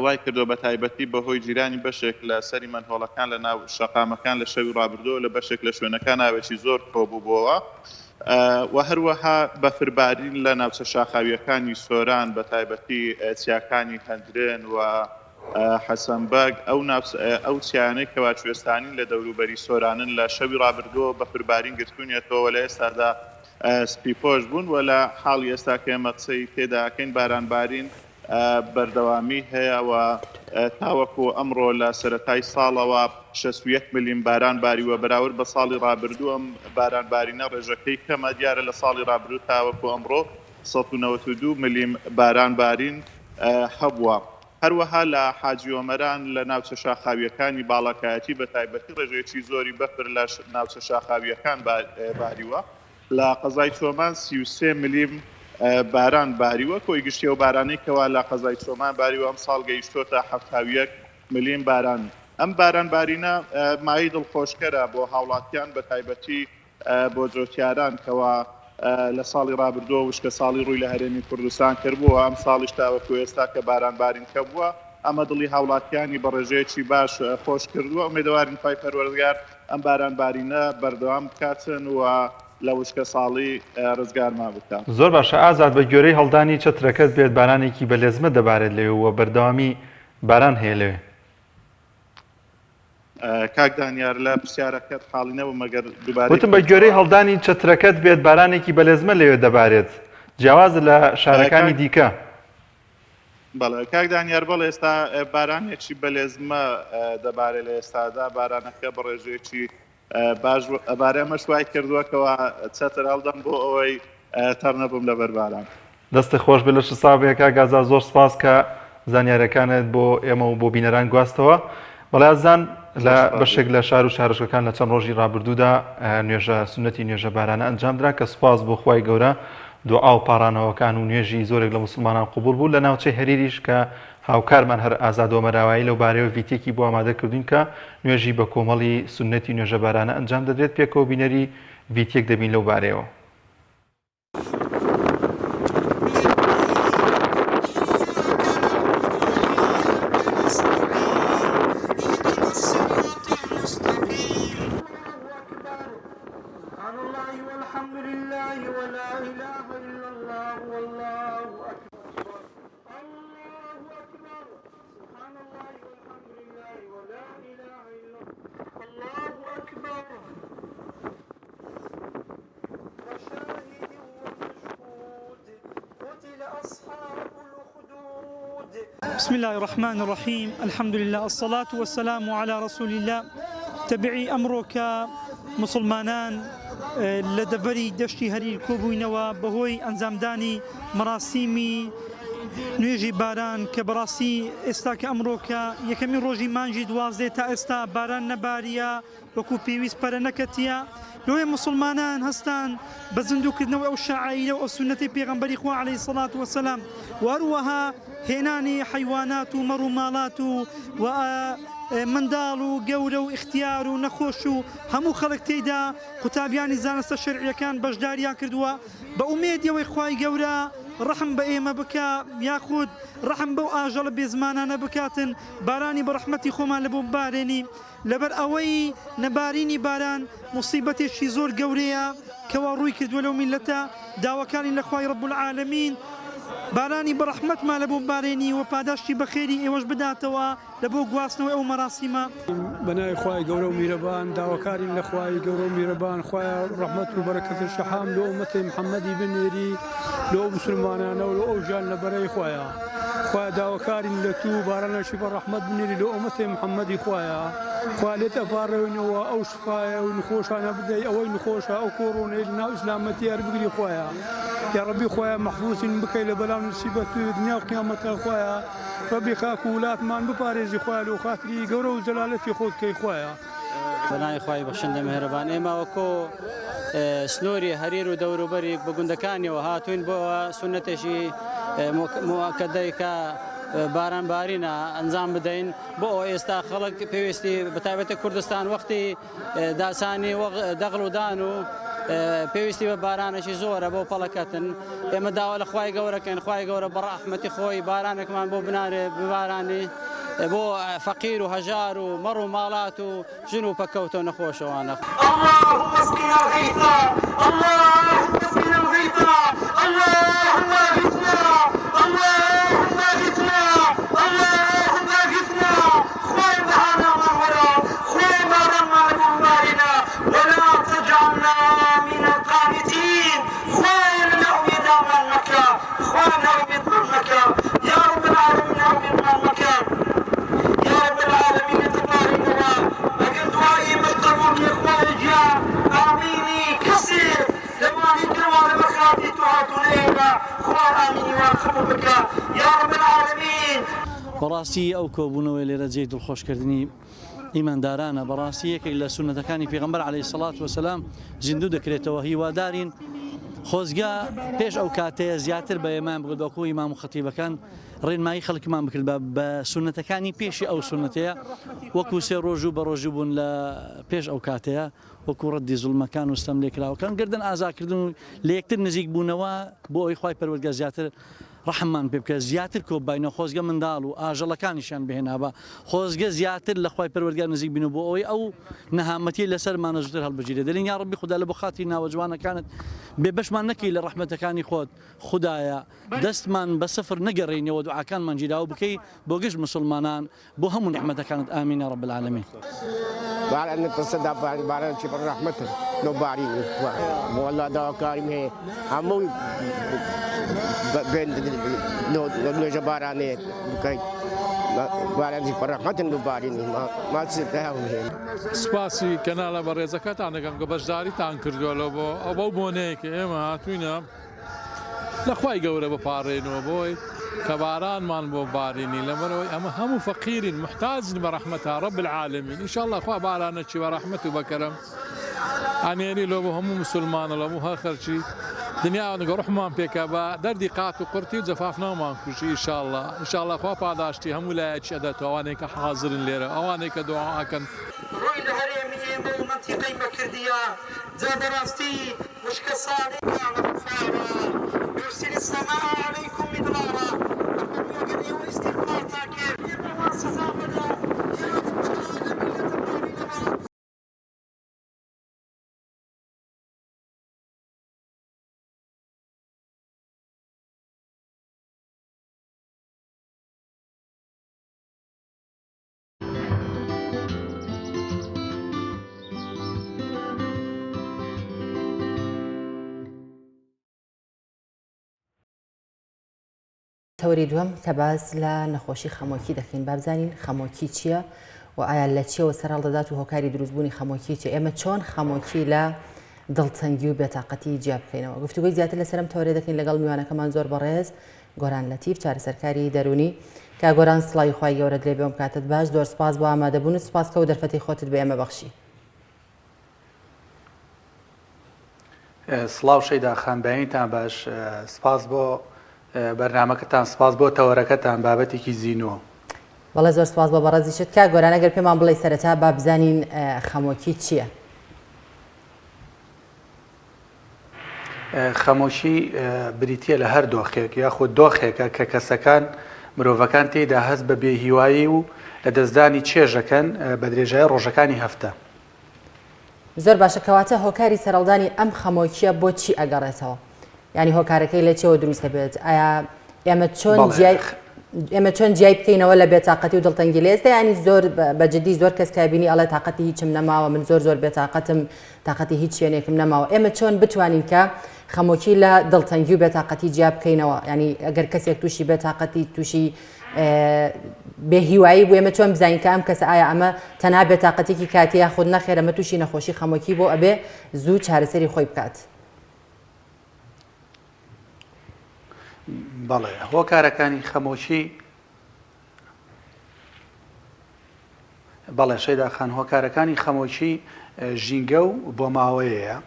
وای کردو بە تایبەتی بەهۆی جیرانی بەشێک لە سەری منهۆڵەکان لە ناو شەقامەکان لە شەوی ڕابردووە لە بەشێک لە شوێنەکان ئاوێکی زۆر کۆبووبەوە و هەروەها بەفربارین لە ناوچە شاخاویەکانی سۆران بە تایبەتی چیاکانی هەندرێن و حەسەنبەگ ئەو چیانەی کەواچوێستانی لە دەوروبەری سۆرانن لە شەوی ڕابردووە بەفربارین گرتوونیەتەوە لە ئێستادا سپیپۆش بوون و لە حاڵی ئێستا کە ئێمە قسەی تێداکەین بارانبارین بەردەوامی هەیە و تاوەکو ئەمڕۆ لە سەرەتای ساڵەوە 61 ملیم باران باریوە بەراورد بە ساڵی ڕابردوو ئەم بارانبارینە ڕێژەکەی کەمە دیارە لە ساڵی ڕابردوو تاوەکو ئەمڕۆ 192 ملیم بارانبارین هەبووە. هەروەها لە حاجی ئۆمەران لە ناوچە شاخاویەکانی باڵاکایەتی بە تایبەتی ڕێژەیەکی زۆری بەفر لە ناوچە شاخاویەکان باریوە لە قەزای چۆمان 33 ملیم باران باریوە کۆی گشتی و بارانەی کەوا لە قەزای چۆمان باریوە ئەم ساڵ گەیشتۆتە 71 ملیم باران. ئەم بارانبارینە مای دڵخۆشکەرە بۆ هاوڵاتیان بە تایبەتی بۆ جۆتیاران کەوا لە ساڵی ڕابردووە وشکە ساڵی ڕووی لە هەرێمی کوردستان کردبووە ئەم ساڵیش تاوەکو ئێستا کە بارانبارین کەبووە ئەمە دڵی هاوڵاتیانی بە ڕێژەیەکی باش خۆش کردووە ئومێدەوارین پای پەروەردگار ئەم بارانبارینە بەردەوام بکاتن و لە وشکە ساڵی ڕزگارمان بکات. زۆر باشە ئازاد بە گوێرەی هەڵدانی چەترەکەت بێت بارانێکی بەلێزمە دەبارێت لێوە بەردەوامی باران هەیە لێوێ. کاک دانیار لە پرسیارەکەت حاڵینەوە مەگەر دووبارە وتم بە گوێرەی هەڵدانی چەترەکەت بێت بارانێکی بەلێزمە لێوێ دەبارێت جیاواز لە شارەکانی دیکە. بەڵێ کاک دانیار بەڵێ ئێستا بارانێکی بەلێزمە دەبارێت لە ئێستادا بارانەکە بە ڕێژەیەکی باش ئەبارەمەش وای کردووەکەوە چەتر هەڵدەم بۆ ئەوەی تەڕ نەبووم لەبەر باران. دەستی خۆش بێ لە شسابێکە گازا زۆر سپاس کە زانیارەکانت بۆ ئێمە و بۆ بینەران گواستەوە. بەڵێ ئازان لە بەشێک لە شار و شارشەکان لە چەند ڕۆژی ڕابردوودا نوێژە سنەتی نوێژە بارانە ئەنجامدرا کە سوپاس بۆ خوای گەورە دوعا و پاڕانەوەکان و نوێژی زۆرێک لە مسلمانان قبول بوو لە ناوچەی هەریریش کە هاوکارمان هەر ئازادۆمەراوایی لەو بارەوە ڤیتێکی بۆ ئامادەکردوین کە نوێژی بە کۆمەڵی سنەتی نوێژە بارانە ئەنجام دەدرێت پێکەوە بینەری ڤیتێک دەبین لەو بارەوە. بسم الله الرحمن الرحيم الحمد لله الصلاة والسلام على رسول الله تبعي أمرك مسلمانان لدبري دشتي هرير كوبوينوا بهوي أنزامداني مراسيمي نوێژی باران کە بەڕاستی ئێستا کە ئەمڕۆکە یەکەمین ڕۆژی مانجی دوازدێ تا ئێستا باران نەباریە وەکو پێویست پەرە نەکەتیە لەوەی مسلمانان هەستان بە زیندووکردنەوە ئەو شاعیرە و ئەو سونەتی پێغەمبەری خوا عەلەیهی سەڵات وەسەلام وهەروەها هێنانی حەیوانات و مەڕ و ماڵات و منداڵ و گەورە و اختیار و نەخۆش و هەموو خەڵک تێیدا قوتابیانی زانستە شەرعیەکان بەشداریان کردووە بە ئومێدیەوەی خوای گەورە ڕەحم بە ئێمە بکە یاخود ڕەحم بەو ئاژەڵە بێزمانانە بکاتن بارانی بە ڕەحمەتی خۆمان لە بۆ بارێنی لەبەر ئەوەی نەبارینی باران موسیبەتێکی زۆر گەورەیە کەوا ڕووی کردووە لەو میلەتە داواکانی لە خوای ڕەب العالەمین بارانی بە ڕەحمەتمان لە بۆ بارێنی و پاداشتی بەخێری ئێوەش بداتەوە لە بۆ گواستنەوەی ئەو مەراسیمە بەنای خوای گەورە و میرەبان داواکارین لە خوای گەورە و میرەبان خوایە ڕەحمەت و بەرەکەتی شەحام لە ئومەتی محەممەدی بنێری لۆ مسلمانانە و لە ئەو ژیان لە بەرەی خوایە خوای داواکارین لە تو بارانەشی بە ڕەحمەت بنێری لە ئومەتی محەممەدی خوایە خوا لێت ئەپارڕێنەوە ئەو شفاایە و نخۆشانە بدەی ئەوەی نخۆشە ئەو کۆڕۆنەی لە ناو ئیسلامەتی یار بگری خوایە یا ڕەبی خوایە مەحفوظین بکەی لە بەلاو نسیبەت و دنیا و قیامەتە خوایە ڕەبی خاک و وڵاتمان بپارێزی خوایە لە خاتری گەورە و جەلالەتی خۆت کەی خوایە بەناوی خوای بەخشندە مێهرەبان ئێمە وەکۆ سنووری هەریر و دەوروبەری بە گوندەکانیەوە هاتوین بۆەوە سونەتێکی موکەدەی کە باران بارینە ئەنجام بدەین بۆ ئەو ئێستا خەڵک پێویستی بەتایبەتە کوردستان وەختی داسانی دەغڵ و دان و پێویستی بە بارانێکی زۆرە بۆ پەڵەکەتن ئێمە داوا لە خوای گەورەکەن خوای گەورە بە ڕەحمەتی خۆی بارانێکمان بۆ بنارێ ببارانی بۆ فەقیر و هەژار و مەڕ و ماڵات و ژن و پەکەوتە نەخۆشەوانە اللهم اسقنا غيثا اللهم اسقنا غيثا اللهم اغثنا اللهم اغثنا اللهم اغثنا خوي بهانا ولا خوي مرنا ومارنا ولا تجعلنا من القانتين خوي نؤمن منك خوي نؤمن منك يا رب العالمين نؤمن منك يا رب العالمين تبارك الله لكن دعائي بالقبول يا اخواني جاء اميني كسر لما يكرموا لمخاتي تعاتونينا خوان اميني وارخبوا بك يا رب العالمین. بەڕاستی ئەو کۆبوونەوەی لێرە جێی دڵخۆشکردنی ئیماندارانە بەڕاستی یەکێک لە سونەتەکانی پێغەمبەر عەلەیهی سەڵات وەسەلام زیندوو دەکرێتەوە هیوادارین خۆزگا پێش ئەو کاتەیە زیاتر بە ئێمان بگوت وەکو ئیمام و خەتیبەکان ڕێنمایی خەڵکمان بکرد بە سونەتەکانی پێشی ئەو سونەتەیە وەکو سێ ڕۆژ و بە ڕۆژوو بوون لە پێش ئەو کاتەیە وەکو ڕەدی زوڵمەکان و ستەم لێکراوەکان گردن ئازاکردن و لە یەکتر نزیک بوونەوە بۆ ئەوی خوای پەروەردگار زیاتر ڕەحممان پێ بکە زیاتر کۆباینەوە خۆزگە منداڵ و ئاژەڵەکانیشان بهێنابە خۆزگە زیاتر لە خوای پەروەردگار نزیک بین و بۆ ئەوەی ئەو نەهامەتی لەسەرمانە زووتر هەڵبژیرێ دەڵێن یا ڕەبی خوددا لە بۆ خاتی ناوە جوانەکانت بێ بەشمان نەکەی لە ڕەحمەتەکانی خۆت خوددایە دەستمان بە سەفر نەگەڕێنەوە دوعاکانمان گیراوە بکەی بۆ گشت مسلمانان بۆ هەموو ڕەحمەتەکانت ئامین یا رب العالمین. بعد أن تصدق بعد شيء بالرحمة نباري والله دعاء كريم هي عمو بين لو جبارانه بكي بعد شيء بالرحمة نباري ما تصدقها وين. سپاسی کەناڵە بە ڕێزەکەتانەکەم کە بەشداریتان کردووە بۆ ئەو بۆنەیە کە ئێمە هاتوینە لە خوای گەورە بپارڕێنەوە بۆی کە بارانمان بۆ بارینی لەمەرەوەی ئەمە هەموو فەقیرین محتاجن بە ڕەحمەتە رب العالمین ئینشاءالله خوا بارانەکی بە ڕەحمەت و بەکەرەم ئەنێری لۆ بۆ هەموو مسلمانە لە هەموو هەر خەرچی دنیا نگە ڕحمان پێکە بە دەردی قات و قورتی و جەفافناومان کوشی ئینشاءالله خوا پاداشتی هەموو لایەکی ئەدەێت ئەوانەی کە حاضرن لێرە ئەوانەی کە دوعاکەن ڕووی لە هەرێمی ئێمە و مەنتیقەی مەکردیە جا بەڕاستی وشکە ساڵێکە يرسل السماء عليكم مدرارا وقد يوم استغفار تاكير يبقى سزا بدا تەوەری دووەم کە باز لە نەخۆشی خەمۆکی دەکەین با بزانین خەمۆکی چییە و ئایا لە چیەوە سەرهەڵ دەدات و هۆکاری دروستبوونی خەمۆکی چیە ئێمە چۆن خەمۆکی لە دڵتەنگی و بێتاقەتی جیا بکەینەوە گفتوگوی زیاتر لەسەرم تەوەری دەکەین لەگەڵ میوانەکەمان زۆر بەڕێز گۆران لەتیف چارەسەرکاری دەرونی کا گۆران سڵاوی خوای گەورە لێ بێم کاتت باش زۆر سپاس بۆ ئامادەبوون و سپاس کە و دەرفەتی خۆتت بە ئێمە بەخشی سڵاو شەیدا خانبەیانتان باش سپاس بۆ بەرنامەکەتان سپاس بۆ تەوەرەکەتان بابەتێکی زیینەوە بەڵێ زۆر سپاس بۆ بەڕێزیشت کا گۆران ئەگەر پێمان بڵێ سەرەتا با بزانین خەمۆکی چییە خەمۆشی بریتە لە هەر دۆخێک یاخود دۆخێکە کە کەسەکان مرۆڤەکان تێیدا هەست بە بێهیوایی و لە دەستدانی چێژەکەن بە درێژایی ڕۆژەکانی هەفتە زۆر باشە کەواتە هۆکاری سەرەڵدانی ئەم خەمۆکیە بۆ چی ئەگەڕێتەوە یعنی هۆکارەکەی لە چێوە دروست دەبێت ئایا ئێمە چۆن جیای بکەینەوە لە بێتاقەتی و دڵتەنگی لێ ئێستا ینی زۆر بەجددی زۆر کەس کابینی ئەڵێ تااقەتی هیچم نەماوە من زۆر بێتاقەتم تااقەتی هیچ شوێنێکم نەماوە ئێمە چۆن بتوانین کە خەمۆکی لە دڵتەنگی و بێتاقەتی جیا بکەینەوە ینی ئەگەر کەسێک تووشی بێتاقەتی تووشی بێهیوایی بوو ئێمە چۆن بزانین کە ئەم کەس ئایا ئەمە تەنها بێتاقەتێکی کاتیە خود نەخێرە ئەمە تووشی نەخۆشی خەمۆکی بۆ ئەبێ زوو چارەسەری خۆی بکات بەڵێ هۆکارەکانی خەمۆشی بەڵێ شەیدا خان هۆکارەکانی خەمۆشی ژینگە و بۆ ماوەیەیە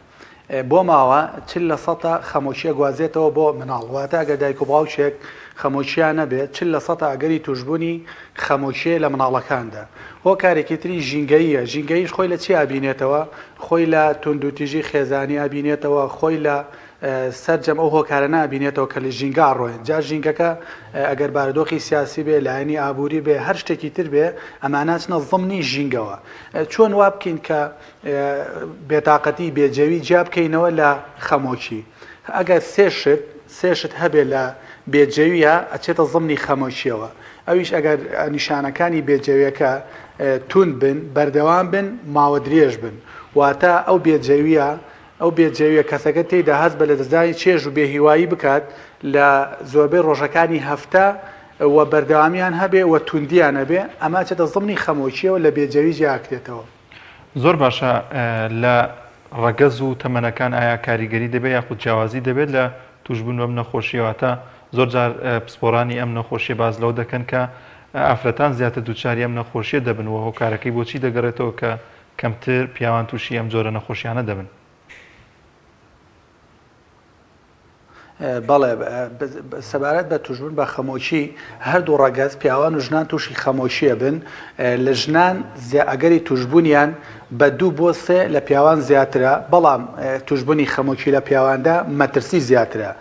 بۆ ماوە 40% خەمۆشیە گوازێتەوە بۆ مناڵواتە ئەگەر دایک و باوشێک خەمۆشیان نەبێت 40% ئەگەری توشببوونی خەمۆشیە لە مناڵەکاندا هۆکارێکی تری ژینگەیە ژینگەیش خۆی لە چی ئابینێتەوە خۆی لە توندوتیژی خێزانی ئابینێتەوە خۆی لە سەررجەم ئەو هۆکارە نابینێتەوە کە لە ژینگا ڕۆێن جا ژینگەکە ئەگەر بارودۆخی سیاسی بێ لایەنی ئابووری بێ هەر شتێکی تر بێ ئەماناتنە ضمنی ژینگەوە چۆن وا بکەین کە بێتاقەتی بێجەوی جیا بکەینەوە لە خەمۆکی ئەگەر سێشت هەبێ لە بێجەویە ئەچێتە ضمنی خەمۆشیەوە ئەویش ئەگەر نیشانەکانی بێجەویەکە تون بن بەردەوام بن ماوە درێژ بن واتە ئەو بێجەویە ئەو بێجەویە کەسەکە تێیدا هەست بە لە دەستدانی چێژ و بێهیوایی بکات لە زۆربەی ڕۆژەکانی هەفتە و بەردەوامیان هەبێ و توندیان هەبێ ئەمە چێتە ضمنی خەمۆکیەوە لە بێجەوی جیاکرێتەوە زۆر باشە لە ڕەگەز و تەمەنەکان ئایا کاریگەری دەبێت یاخود جیاوازی دەبێت لە توشببوون ئەم نەخۆشیەوەتە زۆر جار پسپۆرانی ئەم نەخۆشیە باز لەو دەکەن کە ئافرەتان زیاتر دووچاری ئەم نەخۆشیە دەبن و هۆکارەکەی بۆچی دەگەڕێتەوە کە کەمتر پیاوان تووشی ئەم جۆرە نەخۆشیانە دەبن بەڵێ سەبارەت بە توشببوون بە خەمۆکی هەردوو ڕەگەز پیاوان و ژنان تووشی خەمۆشیە بن لە ژنان ئەگەری توشببوونیان بە 2 بۆ 3 لە پیاوان زیاترە بەڵام توشببوونی خەمۆکی لە پیاواندا مەترسی زیاترە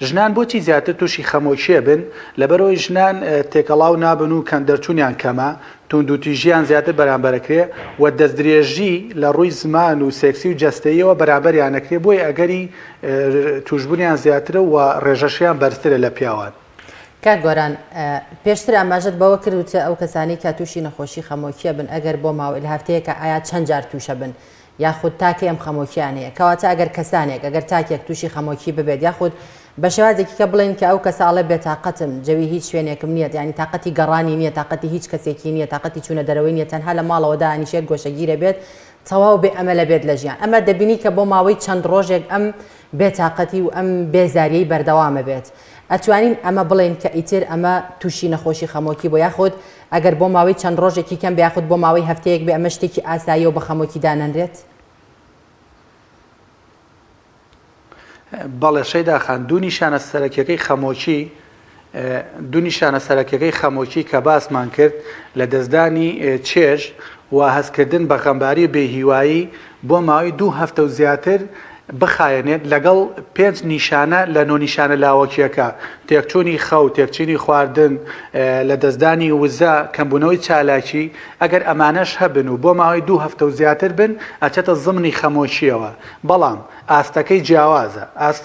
ژنان بۆچی زیاتر تووشی خەمۆکیە بن لەبەرەوەی ژنان تێکەڵاو نابن و کەندەرچوونیان کەمە توندوتیژیان زیاتر بەرامبەرەکرێ و دەستدرێژی لە ڕووی زمان و سێکسی و جەستەیەوە بەرامبەریانەکرێ بۆی ئەگەری توشببوونیان زیاترە و ڕێژەشیان بەرزترە لە پیاوان کاک گۆران پێشتر ئاماژەت بەوە کردوتە ئەو کەسانی کە تووشی نەخۆشی خەمۆکیە بن ئەگەر بۆ ماوەی هەفتەیەکە ئایا چەند جار تووشە بن یاخود تاکە ئەم خەمۆکیان هەیە کەواتە ئەگەر کەسانێک ئەگەر تاکێک تووشی خەمۆکی ببێت یاخود بە شێوازێکی کە بڵێن کە ئەو کەساڵە بێتاقەتم جەوی هیچ شوێنێکم نییە ینی تااقەتی گەڕانی نییە تااقەتی هیچ کەسێکی نییە تااقەتی چوونە دەرەوەی نیە تەنها لە ماڵەوەدا ئەنیشێت گۆشەگیرە بێت تەواو بێ ئەمە لە بێت لە ژیان ئەمە دەبینی کە بۆ ماوەی چەند ڕۆژێک ئەم بێتاقەتی و ئەم بێزاریەی بەردەوامە بێت ئەتوانین ئەمە بڵێن کە ئیتر ئەمە تووشی نەخۆشی خەمۆکی بۆ یاخود ئەگەر بۆ ماوەی چەند ڕۆژێکی کەم بیاخود بۆ ماوەی هەفتەیەک بێ ئەمە شتێکی ئاسایی و بە خەمۆکی دانەنرێت بەڵێ شەیداخان دوو نیشانە سەرەکیەکەی خەمۆکی کە باسمان کرد لە دەستدانی چێژ و هەستکردن بە غەمباری و بێهیوایی بۆ ماوەی 2 هەفتە و زیاتر بخایەنێت لەگەڵ 5 نیشانە لە 9 نیشانە لاوەکیەکە تێکچوونی خەو تێکچینی خواردن لە دەستدانی وزە کەمبوونەوەی چالاکی ئەگەر ئەمانەش هەبن و بۆ ماوەی 2 هەفتە و زیاتر بن ئەچێتە زمنی خەمۆچیەوە بەڵام ئاستەکەی جیاوازە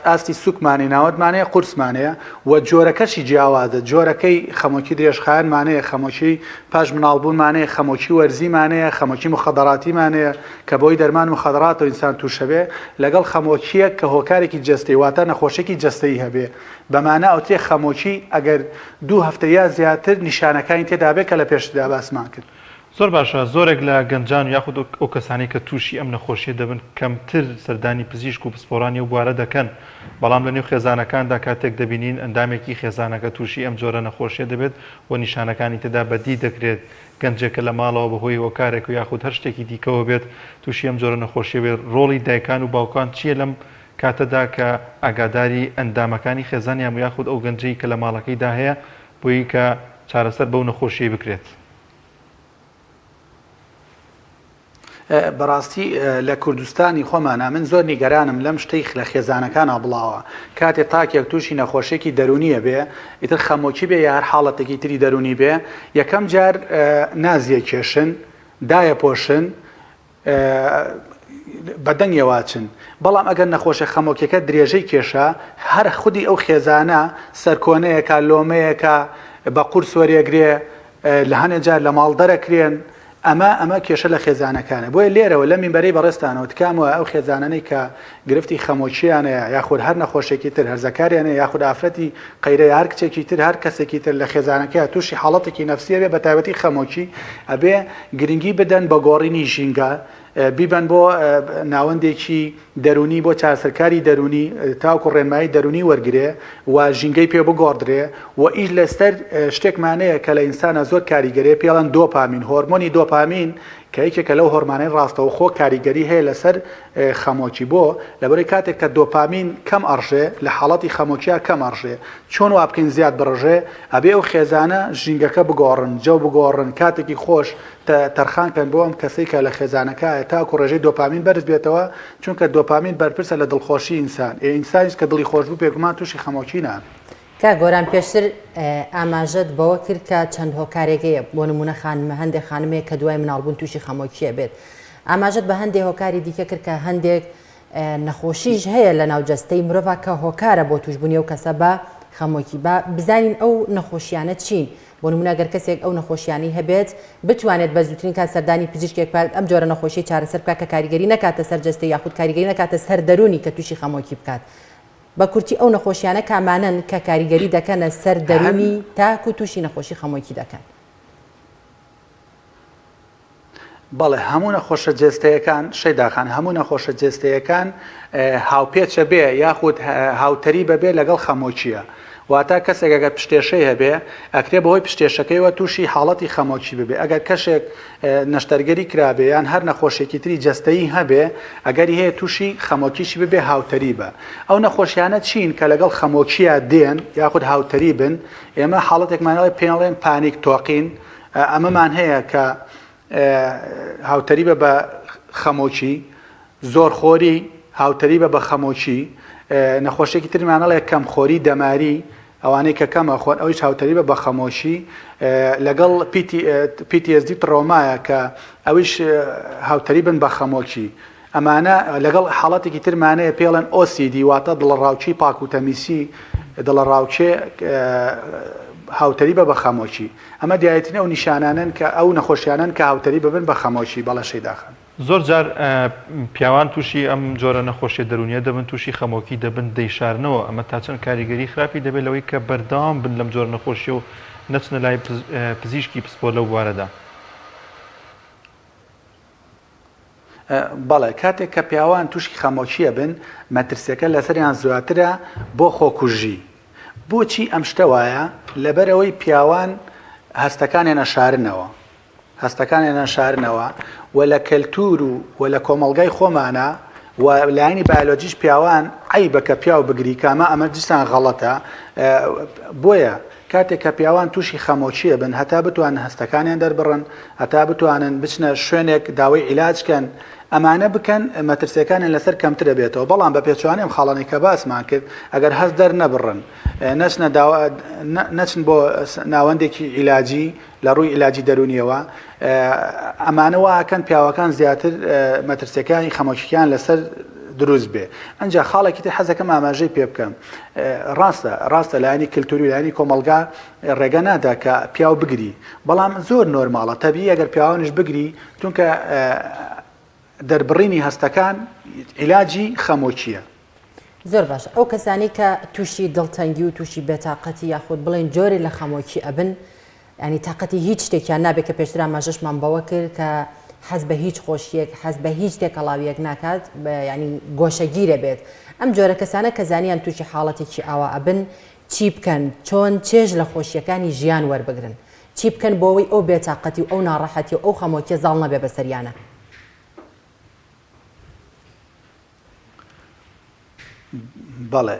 ئاستی سوکمانەی ناوەتمانەیە قورسمانەیە و جۆرەکەشی جیاوازە جۆرەکەی خەمۆکی درێژخایەنمانەیە خەمۆکی پاش مناڵبوونمانەیە خەمۆکی وەرزیمانەیە خەمۆکی مخەدەڕاتیمانەیە کە بۆی دەرمان مخەدەڕات و ئینسان تووشەبێ لەگەڵ خەمۆکیەک کە هۆکارێکی جەستەی واتە نەخۆشێکی جەستەی هەبێ بەمانە ئەوتێ خەمۆکی ئەگەر 2 هەفتە یا زیاتر نیشانەکانی تێدا بێت کە لە پێشدا باسمان کرد زۆر باشە زۆرێک لە گەنجان یاخود ئەو کەسانی کە تووشی ئەم نەخۆشیە دەبن کەمتر سەردانی پزیشک و پسپۆرانی و بوارە دەکەن بەڵام لە نێو خێزانەکاندا کاتێک دەبینین ئەندامێکی خێزانەکە تووشی ئەم جۆرە نەخۆشیە دەبێت و نیشانەکانی تێدا بەدی دەکرێت گەنجێکە لە ماڵەوە بەهۆی هۆکارێک و یاخود هەر شتێکی دیکەوە بێت تووشی ئەم جۆرە نەخۆشیە بێت ڕۆڵی دایکان و باوکان چییە لەم کاتەدا کە ئاگاداری ئەندامەکانی خێزانیان و یاخود ئەو گەنجەی کە لە ماڵەکەیدا هەیە بۆی کە چارەسەر بەو نەخۆشیە بکرێت بەڕاستی لە کوردستانی خۆمانە من زۆر نیگەرانم لەم شتەی لە خێزانەکانە بڵاوە کاتێ تاکێک تووشی نەخۆشێکی دەرونیە بێ ئیتر خەمۆکی بێ یا هەر حاڵەتێکی تری دەرونی بێ یەکەم جار نازیە کێشن دایە پۆشن بەدەنگێواچن بەڵام ئەگەر نەخۆشە خەمۆکیەکە درێژەی کێشە هەر خودی ئەو خێزانە سەرکۆنەیەکە لۆمەیەکە بە قورس وەرێگرێ لە هەنێ جار لە ماڵ دەرەکرێن ئەمە کێشە لە خێزانەکانە بۆیە لێرەوە لە مینبەرەی بەڕێستانەوە تکامەوە ئەو خێزانانەی کە گرفتی خەمۆچیانەیە یاخود هەر نەخۆشێکی تر هەرزەکاریانە یاخود ئافرەتی قەیرە هەر کچێکی تر هەر کەسێکی تر لە خێزانەکە تووشی حاڵەتێکی نەفسیە بێ بە تایبەتی خەمۆکی ئەبێ گرنگی بدەن بە گۆڕینی ژینگە بیبن بۆ ناوەندێکی دەرونی بۆ چارسەرکاری دەرونی تاوکو ڕێنمایی دەرونی وەرگێ و ژینگەی پێ بگۆڕدرێ و ئیش لەسەر شتێکمانەیە کە لە ئینسانە زۆر کاریگەری پێڵەن دۆپامین هۆرمۆنی دۆپامین کە یەکێکە لەو هۆرمانەی ڕاستەوە خۆ کاریگەری هەیە لەسەر خەمۆکی بۆ لەبەرەوەی کاتێک کە دۆپامین کەم ئەڕژێ لە حاڵەتی خەمۆکیە کەم ئەڕژێ چۆن وا بکەین زیاد بڕژێ ئەبێ ئەو خێزانە ژینگەکە بگۆڕن جەو بگۆڕن کاتێکی خۆش تەرخانکەن بۆ ئەم کەسەی کە لە خێزانەکە تاکو ڕێژەی دۆپامین بەرز بێتەوە چونکە دۆپامین بەرپرسە لە دڵخۆشی ئینسان ئینسانیش کە دڵی خۆش بوو پێگومان تووشی خەمۆکی نان کا گۆران پێشتر ئاماژەت بەوە کرد کە چەند هۆکارێکەیە بۆ نمونە خانمە هەندێک خانمەیە کە دوای مناڵبوون تووشی خەمۆکیە بێت ئاماژەت بە هەندێک هۆکاری دیکە کرد کە هەندێک نەخۆشیش هەیە لە ناوجەستەی مرۆڤ کە هۆکارە بۆ توشببوونی و کەسە بە خەمۆکی بە بزانین ئەو نەخۆشیانە چین بۆ نمونە گەر کەسێک ئەو نەخۆشیانی هەبێت بتوانێت بە زووترین کات سەردانی پزیشکێک ئەم جۆرە نەخۆشی چارەسەر بکات کە کاریگەری نەکاتە سەرجەستەی یاخود کاریگەری نەکاتە سەر دەرونی کە تووشی خەمۆکی بکات بە کورتی ئەو نەخۆشیانە کامانن کە کاریگەری دەکەنە سەر دەرونی تاکو تووشی نەخۆشی خەمۆکی دەکەن بەڵێ هەموو نەخۆشە جێستەیەکان شەیداخان هەموو نەخۆشە جێستەیەکان هاوپێچە بێ یاخود هاوتەری بەبێ لەگەڵ خەمۆکیە واتە کەسێک ئەگەر پشتێشەی هەبێ ئەکرێ بەهۆی پشتێشەکەیەوە تووشی حاڵەتی خەمۆکی ببێ ئەگەر کەسێک نەشتەرگەری کرابێ یان هەر نەخۆشێکی تری جەستەیی هەبێ ئەگەری هەیە تووشی خەمۆکیشی ببێ هاوتەری بە ئەو نەخۆشیانە چین کە لەگەڵ خەمۆکیە دێن یاخود هاوتەری بن ئێمە حاڵەتێکمانەوەی پێڵێن پانیک تۆقین ئەمەمان هەیە کە هاوتەری بە بە خەمۆکی زۆرخۆری هاوتەری بە بە خەمۆکی نەخۆشێکی ترمانەڵێ کەمخۆری دەماری ئەوانەی کە کەمە خۆن ئەویش هاوتەری بە بە خەمۆشی لەگەڵ PTSD تڕۆمایە کە ئەویش هاوتەری بن بە خەمۆکی ئەمانە لەگەڵ حاڵەتێکی ترمانەیە پێڵێن OCD واتە دڵڕاوچی پاک و تەمیسی دڵڕاوچێ هاوتەری بە بە خەمۆکی ئەمە دیایەتینە ئەو نیشانانن کە ئەو نەخۆشیانن کە هاوتەری ببن بە خەمۆکی بەڵە شەیداخان زۆر جار پیاوان تووشی ئەم جۆرە نەخۆشیە دەرونیە دەبن تووشی خەمۆکی دەبن دەیشارنەوە ئەمە تا چەند کاریگەری خراپی دەبێت لەوەی کە بەردەوام بن لەم جۆرە نەخۆشیە و نەچنە لای پزیشکی پسپۆر لەو بوارەدا بەڵێ کاتێک کە پیاوان تووشی خەمۆکیە بن مەترسیەکە لەسەریان زیاترە بۆ خۆکوژی. بۆچی ئەم شتە وایە؟ لەبەرەوەی پیاوان هەستەکانیان نەشارنەوە و لە کەلتور و لە کۆمەڵگای خۆمانە و لایانی بایۆلۆجیش پیاوان عیبە کە پیاو بگری کامە ئەمە دیسان غەڵەتە. بۆیە کاتێک کە پیاوان تووشی خەمۆکیە بن هەتا بتوانن هەستەکانیان دەربڕن، هەتا بتوانن بچنە شوێنێک داوای عیلاجکەن، ئەمانە بکەن مەترسیەکانیان لەسەر کەمترە بێتەوە. بەڵام بە پێچوانێ ئەم خاڵانەی کە باسمان کرد ئەگەر هەست دەرنەبڕن نەچن بۆ ناوەندێکی عیلاجی لە ڕووی عیلاجی دەرونیەوە، ئەمانە واکەن پیاوەکان زیاتر مەترسیەکانی خەمۆکییان لەسەر دروست بێ. ئەنجا خاڵێکی تر حەزەکەم ئاماژەی پێ بکەم. ڕاستە لایانی کللتوری و لایانی کۆمەلگا ڕێگە نادا کە پیاو بگری، بەڵام زۆر نۆرماڵە تەبیعی ئەگەر پیاوانش بگری چونکە دەربڕینی هەستەکان عیلاجی خەمۆکیە. زۆر باش. ئەو کەسانی کە تووشی دڵتەنگی و تووشی بێتاقەتی یاخود بڵێن جۆری لە خەمۆکی ئەبن، ینی تااقەتی هیچ شتێکیان نابێت کە پێشتر ئاماژەشمان بەوە کرد کە حەز بە هیچ خۆشیەک حەز بە هیچ تێکەڵاویەک ناکات، ینی گۆشەگیرە بێت. ئەم جۆرە کەسانە کە زانیان تووشی حاڵەتێکی ئاوا ئەبن چی بکەن؟ چۆن چێژ لە خۆشیەکانی ژیان وەربگرن؟ چی بکەن بۆەوەی ئەو بێتاقەتی و ئەو ناڕەحەتی و ئەو خەمۆکیە زاڵ نەبێ بەسەریانە؟ بەڵێ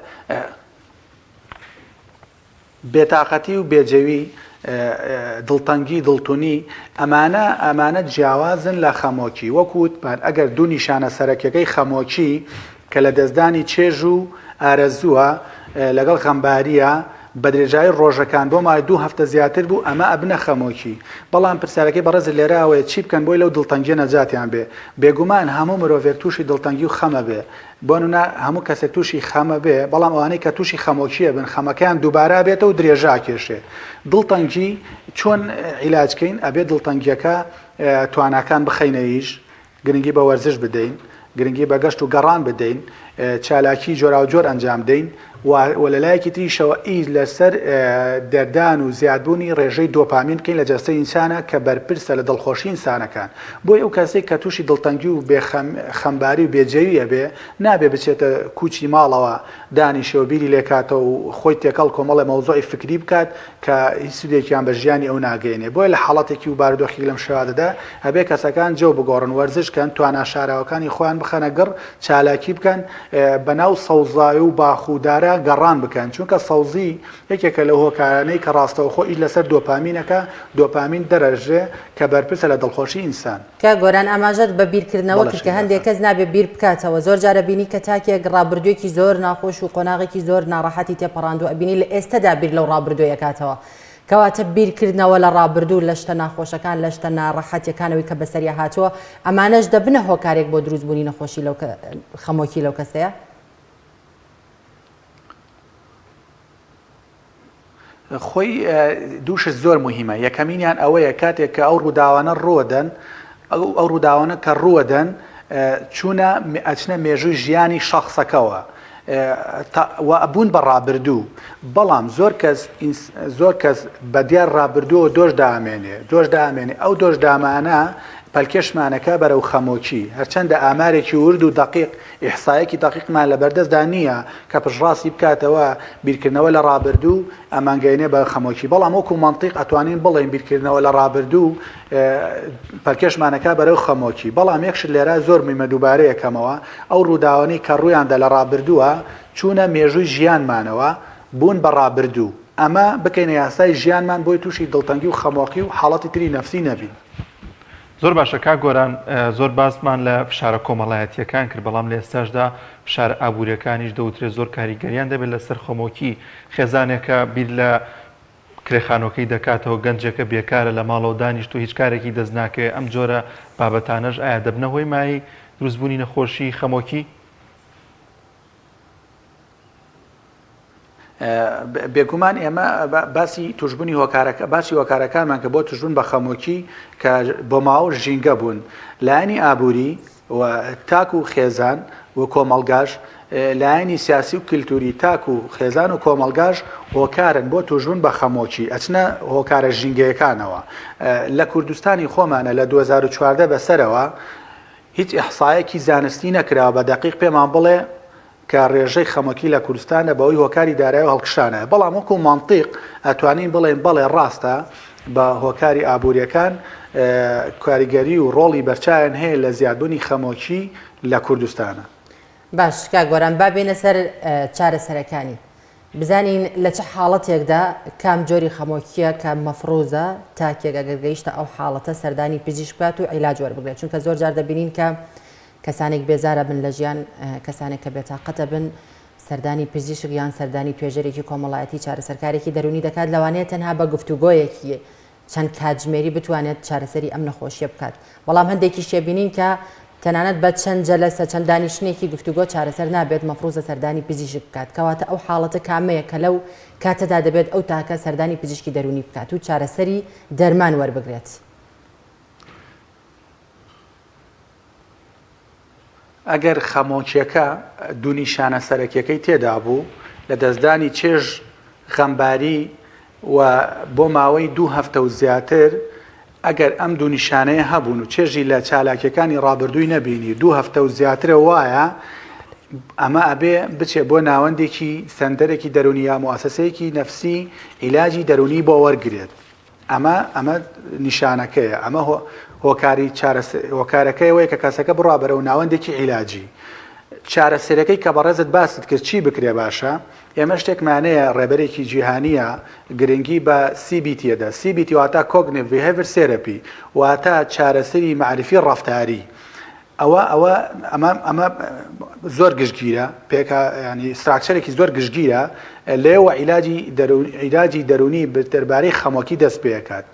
بێتاقەتی و بێجەوی دڵتەنگی دڵتونی ئەمانە جیاوازن لە خەمۆکی. وەکووتمان ئەگەر دوو نیشانە سەرەکیەکەی خەمۆکی کە لە دەستدانی چێژ و ئارەزووە لەگەڵ غەمباریە بە درێژایی ڕۆژەکان بۆ مای 2 هەفتە زیاتر بوو ئەمە ئەبنە خەمۆکی. بەڵام پرسیارەکەی بەڕێز لێراوەیە چی بکەن بۆی لەو دڵتەنگیە نەجاتیان بێ؟ بێگومان هەموو مرۆڤێک تووشی دڵتەنگی و خەمە بێ، بۆ نمونە هەموو کەسێک تووشی خەمە بێ، بەڵام ئەوانەی کە تووشی خەمۆکیە بن خەمەکەیان دووبارە بێتە و درێژا کێشێ. دڵتەنگی چۆن عیلاجکەین؟ ئەبێ دڵتەنگیەکە تواناکان بخەینەویش، گرنگی بە وەرزش بدەین، گرنگی بە گەشت و گەڕان بدەین، چالاکی جۆراوجۆر ئەنجام بدەین و لەلایەکی تریشەوە ئیز لەسەر دەردان و زیادبوونی ڕێژەی دۆپامین بکەین لە جەستەی ئینسانە کە بەرپرسە لە دڵخۆشی ئینسانەکان. بۆی ئەو کەسێک کە تووشی دڵتەنگی و خەمباری و بێجەویە بێ نابێ بچێتە کوچی ماڵەوە دانیشەوە بیری لێکاتەوە و خۆی تێکەڵ کۆمەڵی مەوزوعی فکری بکات کە هیچ سودێکیان بە ژیانی ئەو ناگەێنێ. بۆیە لە حاڵەتێکی و بارودۆخی لەم شێوازەدا هەبێ کەسەکان جێو بگۆڕن، وەرزشکەن، توانە شاراوەکانی خۆیان بخەنە گەڕ، چالاکی بکەن، بەناو سەوزایی و باخودارە گەڕان بکەن، چونکە سەوزی یەکێکە لە هۆکارانەی کە ڕاستەوە خۆی لەسەر دۆپامینەکە، دۆپامین دەرەژێ کە بەرپرسە لە دڵخۆشی ئینسان. کە گۆران ئاماژەت بە بیرکردنەوە کرد کە هەندێک کەس نابێ بیر بکاتەوە. زۆر جارە بینی کە تاکێک ڕابردوویەکی زۆر ناخۆش و قۆناغێکی زۆر ناڕەحەتی تێپەڕاندوو ئەبینی لە ئێستادا بیر لەو ڕابردوویەکاتەوە. کەواتە بیرکردنەوە لە ڕابردوو لە شتە ناخۆشەکان لە شتە ناڕەحەتیەکانەوەی کە بەسەریا هاتووە ئەمانەش دەبنە هۆکارێک بۆ دروستبوونی نەخۆشی لەو خەمۆکی لەو کەسەیە. خۆی دووشت زۆر مهمە. یەکەمینیان ئەوەیە کاتێک کە ئەو ڕووداوانە ڕۆدەن، ئەو ڕووداوانە کە ڕوەدەن چوونە ئەچنە مێژووی ژیانی شەخصەکەەوە و ئەبوون بە ڕابردوو. بەڵام زۆر کەس بە دیار ڕابردووە دۆش دامێنێ ئەو دۆش دامانە پەلکێشمانەکە بەرەو خەمۆکی. هەرچەندە ئامارێکی ورد و دقیق ئیحسایەکی دقیقمان لە بەردەستدا نییە کە پشڕاستی بکاتەوە بیرکردنەوە لە ڕابردوو ئەمانگەینێ بە خەمۆکی. بەڵام وەکو مەنتیق ئەتوانین بڵێن بیرکردنەوە لە ڕابردوو پەلکێشمانەکە بەرەو خەمۆکی. بەڵام یەکشت لێرە زۆر میمە دووبارەیە کەمەوە ئەو ڕووداوانەی کە ڕوویاندا لە ڕابردووە چوونە مێژووی ژیانمانەوە بوون بە ڕابردوو. ئەمە بکەینە یاسای ژیانمان بۆی تووشی دڵتەنگی و خەمۆکی و حاڵەتی تری نەفسی نەبین. زۆر باشە کاک گۆران، زۆر باسمان لە فشارە کۆمەڵایەتیەکان کرد، بەڵام لە ئێستاشدا فشار ئابوووریەکانیش دەوترێت زۆر کاریگەریان دەبێت لەسەر خەمۆکی. خێزانێکە بیر لە کرێخانۆکەی دەکاتەوە، گەنجەکە بێکارە لە ماڵەوە دانیشت و هیچ کارێکی دەست ناکەوێت. ئەم جۆرە بابەتانەش ئایا دەبنە هۆی مای دروستبوونی نەخۆشی خەمۆکی؟ بێگومان ئێمە باسی توشببوونی هۆکارەکانمان کە بۆ توشببوون بە خەمۆکی کە بۆ ماوە ژینگە بوون لایانی ئابووری و تاک و خێزان و کۆمەڵگاش، لایانی سیاسی و کللتوری تاک و خێزان و کۆمەڵگاش هۆکارن بۆ توشببوون بە خەمۆکی، ئەچنە هۆکارە ژینگەیەکانەوە. لە کوردستانی خۆمانە لە 2014 بەسەرەوە هیچ ئیحسایەکی زانستی نەکراوە بە دەقیق پێمان بڵێ کە ڕێژەی خەمەکی لە کوردستانە بەوەی هۆکاری دارایی و هەڵکشانە بەڵام وەکو مانتیق ئەتوانین بڵێن بەڵێ ڕاستە بە هۆکاری ئابوووریەکان کاریگەری و ڕۆڵی بەرچاویان هەیە لە زیادبوونی خەمۆکی لە کوردستانە. باش کاک گۆران با بێنە سەر چارەسەرەکانی بزانین لە چه حاڵەتێکدا کام جۆری خەمۆکیە کە مەفرۆزە تاکێک ئەگەر گەیشتە ئەو حاڵەتە سەردانی پزیشک بکات و عیلاج وەربگرێت چونکە زۆر جار دەبینین کە کەسانێک بێزارە بن لە ژیان کەسانێک کە بێتاقەتە بن سەردانی پزیشک یان سەردانی توێژەرێکی کۆمەڵایەتی چارەسەرکارێکی دەرونی دەکات لەوانەیە تەنها بە گفتوگۆیەکی چەند کاتژمێری بتوانێت چارەسەری ئەم نەخۆشیە بکات بەڵام هەندێکی شێبینین کە تەنانەت بە چەند جەلەسە چەند دانیشتێکی گفتوگۆ چارەسەر نابێت مەفرۆزە سەردانی پزیشک بکات کەواتە ئەو حاڵەتە کامەیە کە لەو کاتەدا دەبێت ئەو تاکە سەردانی پزیشکی دەرونی بکات و چارەسەری دەرمان وەربگرێت. ئەگەر خەمۆکیەکە دوو نیشانە سەرەکیەکەی تێدا بوو لە دەستدانی چێژ غەمباری و بۆ ماوەی 2 هەفتە و زیاتر ئەگەر ئەم دوو نیشانەیە هەبوون و چێژی لە چالاکیەکانی ڕابردووی نەبینی 2 هەفتە و زیاترە وایە ئەمە ئەبێ بچێ بۆ ناوەندێکی سەندەرێکی دەرونی یا مواسسەیەکی نەفسی عیلاجی دەرونی بۆ وەرگرێت ئەمە نیشانەکەیە ئەمە هۆکارەکەیەوەی کە کەسەکە بڕوا بەرەو ناوەندێکی عیلاجی چارەسەرەکەی کە بەڕێزت باست کرد چی بکرێ باشە ئێمە شتێکمانەیە ڕێبەرێکی جیهانیە گرنگی بە CBT-دا CBT واتە Cognitive Behavior Therapy واتە چارەسەری معرفی ڕەفتاری ئەمە زۆر گشتگیرە پێکە ینی ستراکچەرێکی زۆر گشتگیرە لێوە عیلاجی دەرونی دەربارەی خەمۆکی دەست پێکات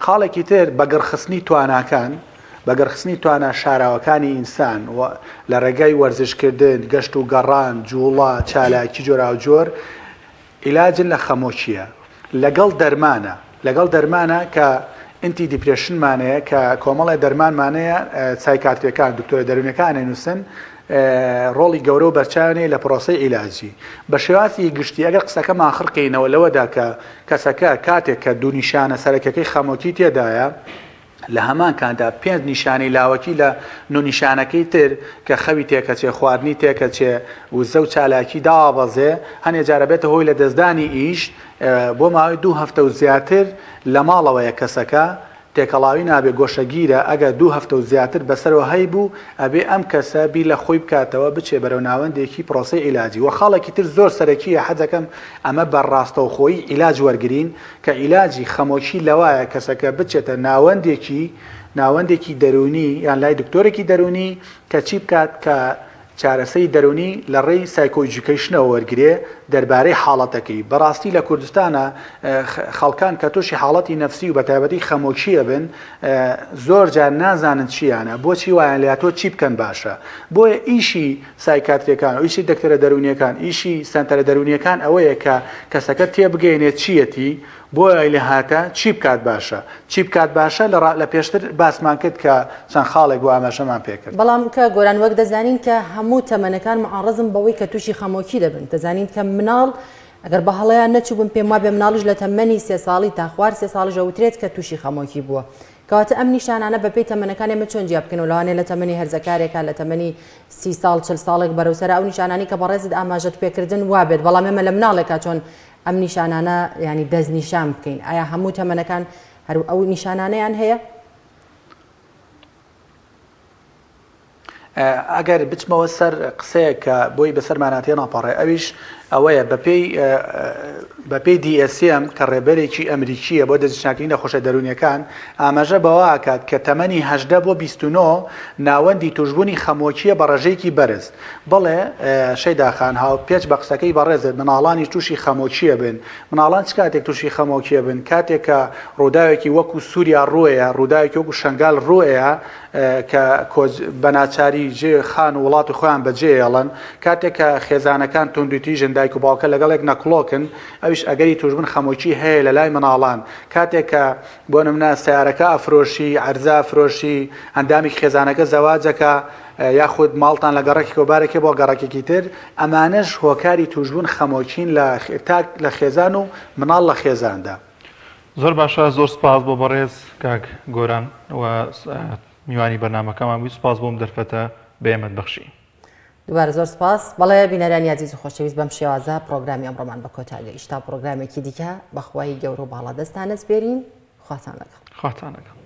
خاڵێکی تر بەگەڕخستنی تواناکان بەگەڕخستنی توانە شاراوەکانی ئینسان لە ڕێگای وەرزشکردن گەشت و گەڕان جوڵە چالاکی جۆرا و جۆر عیلاجن لە خەمۆکیە لەگەڵ دەرمانە کە ئینتی دیپرێشنمانەیە کە کۆمەڵی دەرمانمانەیە سایکاتریەکان دکتۆرە دەرونیەکان نووسن ڕۆڵی گەورە و بەرچاوێنێ لە پرۆسەی عیلاجی بە شێوازی گشتی ئەگەر قسەکەمان خڕکەینەوە لەوەدا کە کەسەکە کاتێک کە دوو نیشانە سەرەکیەکەی خەمۆکی تێدایە لە هەمان کاندا 5 نیشانەی لاوەکی لە نو نیشانەکەی تر کە خەوی تێکەچێ خواردنی تێکەچێ وزە و چالاکی داوابەزێ هەنێ جارە بێتە هۆی لە دەستدانی ئیش بۆ ماوەی 2 هەفتە و زیاتر لە ماڵەوەیە کەسەکە تێکەڵاوی نابێ گۆشەگیرە ئەگە 2 هەفتە و زیاتر بەسەرەوە هەی بوو ئەبێ ئەم کەسە بیر لە خۆی بکاتەوە بچێ بەرەو ناوەندێکی پرۆسەی عیلاجی و خاڵێکی تر زۆر سەرەکیە حەزەکەم ئەمە بەڕاستەوخۆیی عیلاج وەرگرین کە عیلاجی خەمۆکی لەوایە کەسەکە بچێتە ناوەندێکی دەرونی یان لای دکتۆرێکی دەرونی کە چی بکات کە چارەسەی دەرونی لە ڕێی سایکۆلۆجیکەیشنەوە وەرگرێ دەربارەی حاڵەتەکەی بەڕاستی لە کوردستانە خەڵکان کە تووشی حاڵەتی نەفسی و بەتایبەتی خەمۆکیە بن زۆر جار نازانن چیانە بۆچی وایان لە تۆ چی بکەن باشە بۆیە ئیشی سایکاتریەکان و ئیشی دەکتەرە دەرونیەکان ئیشی سەنتەرە دەرونیەکان ئەوەیە کە کەسەکە تێبگەێنێت چیەتی بۆ لە هاتە چی بکات باشە لە پێشتر باسمان کرد کە چەند خاڵێک بۆ ئاماژەمان پێکرد بەڵام کە گۆران وەک دەزانین کە هەموو تەمەنەکان معارەزم بەوەی کە تووشی خەمۆکی دەبن دەزانین کە مناڵ ئەگەر بە هەڵەیان نەچوو بن پێم وابێ مناڵیش لە تەمەنی 3 ساڵی تا خوار 3 ساڵی ژەوترێت کە تووشی خەمۆکی بووە کەواتە ئەم نیشانانە بەپێی تەمەنەکان ئێمە چۆن جیا بکەن و لەوانەیە لە تەمەنی هەرزەکارێکە لە تەمەنی 30 ساڵ 40 ساڵێک بەرەوسەر ئەو نیشانانی کە بەڕێزت ئاماژەت پێکردن وابێت بەڵام ئێمە لە مناڵێکە چۆن ئەم نیشانانە ینی دەست نیشان بکەین ئایا هەموو تەمەنەکان هەرو ئەو نیشانانەیان هەیە؟ ئەگەر بچمەوە سەر قسەیە کە بۆی بەسەرماناتێ ناپەڕێ ئەویش ئەوەیە بەپێی DSM کە ڕێبەرێکی ئەمریکیە بۆ دەستنیشانکردنی نەخۆشە دەرونیەکان ئاماژە بەوە ئاکات کە تەمەنی 18 بۆ 29 ناوەندی توشبوونی خەمۆکیە بە ڕێژەیەکی بەرز بڵێ شەیداخان هاو پێچ بە قسەکەی بەڕێزت مناڵانی تووشی خەمۆکیە بن مناڵان چ کاتێک تووشی خەمۆکیە بن کاتێک کە ڕووداوێکی وەکو سووریا ڕوەیە ڕووداوێکی وەکو شنگال ڕوەیە کە بەناچاری جێ خان و وڵات و خۆیان بەجێڵن کاتێک کە خێزانەکان توندوتیژن دایک و باوکە لەگەڵێک نەکڵۆکن ئەویش ئەگەری توشبن خەمۆکی هەیە لە لای مناڵان کاتێک کە بۆ نمونە سیارەکە ئەفرۆشی عەرزە ئەفرۆشی ئەندامی خێزانەکە زەواجەکە یاخود ماڵتان لە گەڕێکی کۆبارێکی بۆ گەڕێکێکی تر ئەمانەش هۆکاری توشبوون خەمۆکین لە خێزان و مناڵ لە خێزاندا زۆر باشە زۆر سپاس بۆ بەڕێز کاک گۆران و میوانی بەرنامەکەمان بووی سپاس بۆم دەرفەتە بەیەمەت بەخشی. دووبارە زۆر سپاس. بەڵێ بینەرانی عزیز و خۆشەویست بەم شێوازە پرۆگرامی ئەمڕۆمان بە کۆتایی گەیشتا پرۆگرامێکی دیکە بەخوای گەورە و باڵا دەستانە سپێرین خواتان لەگەڵ.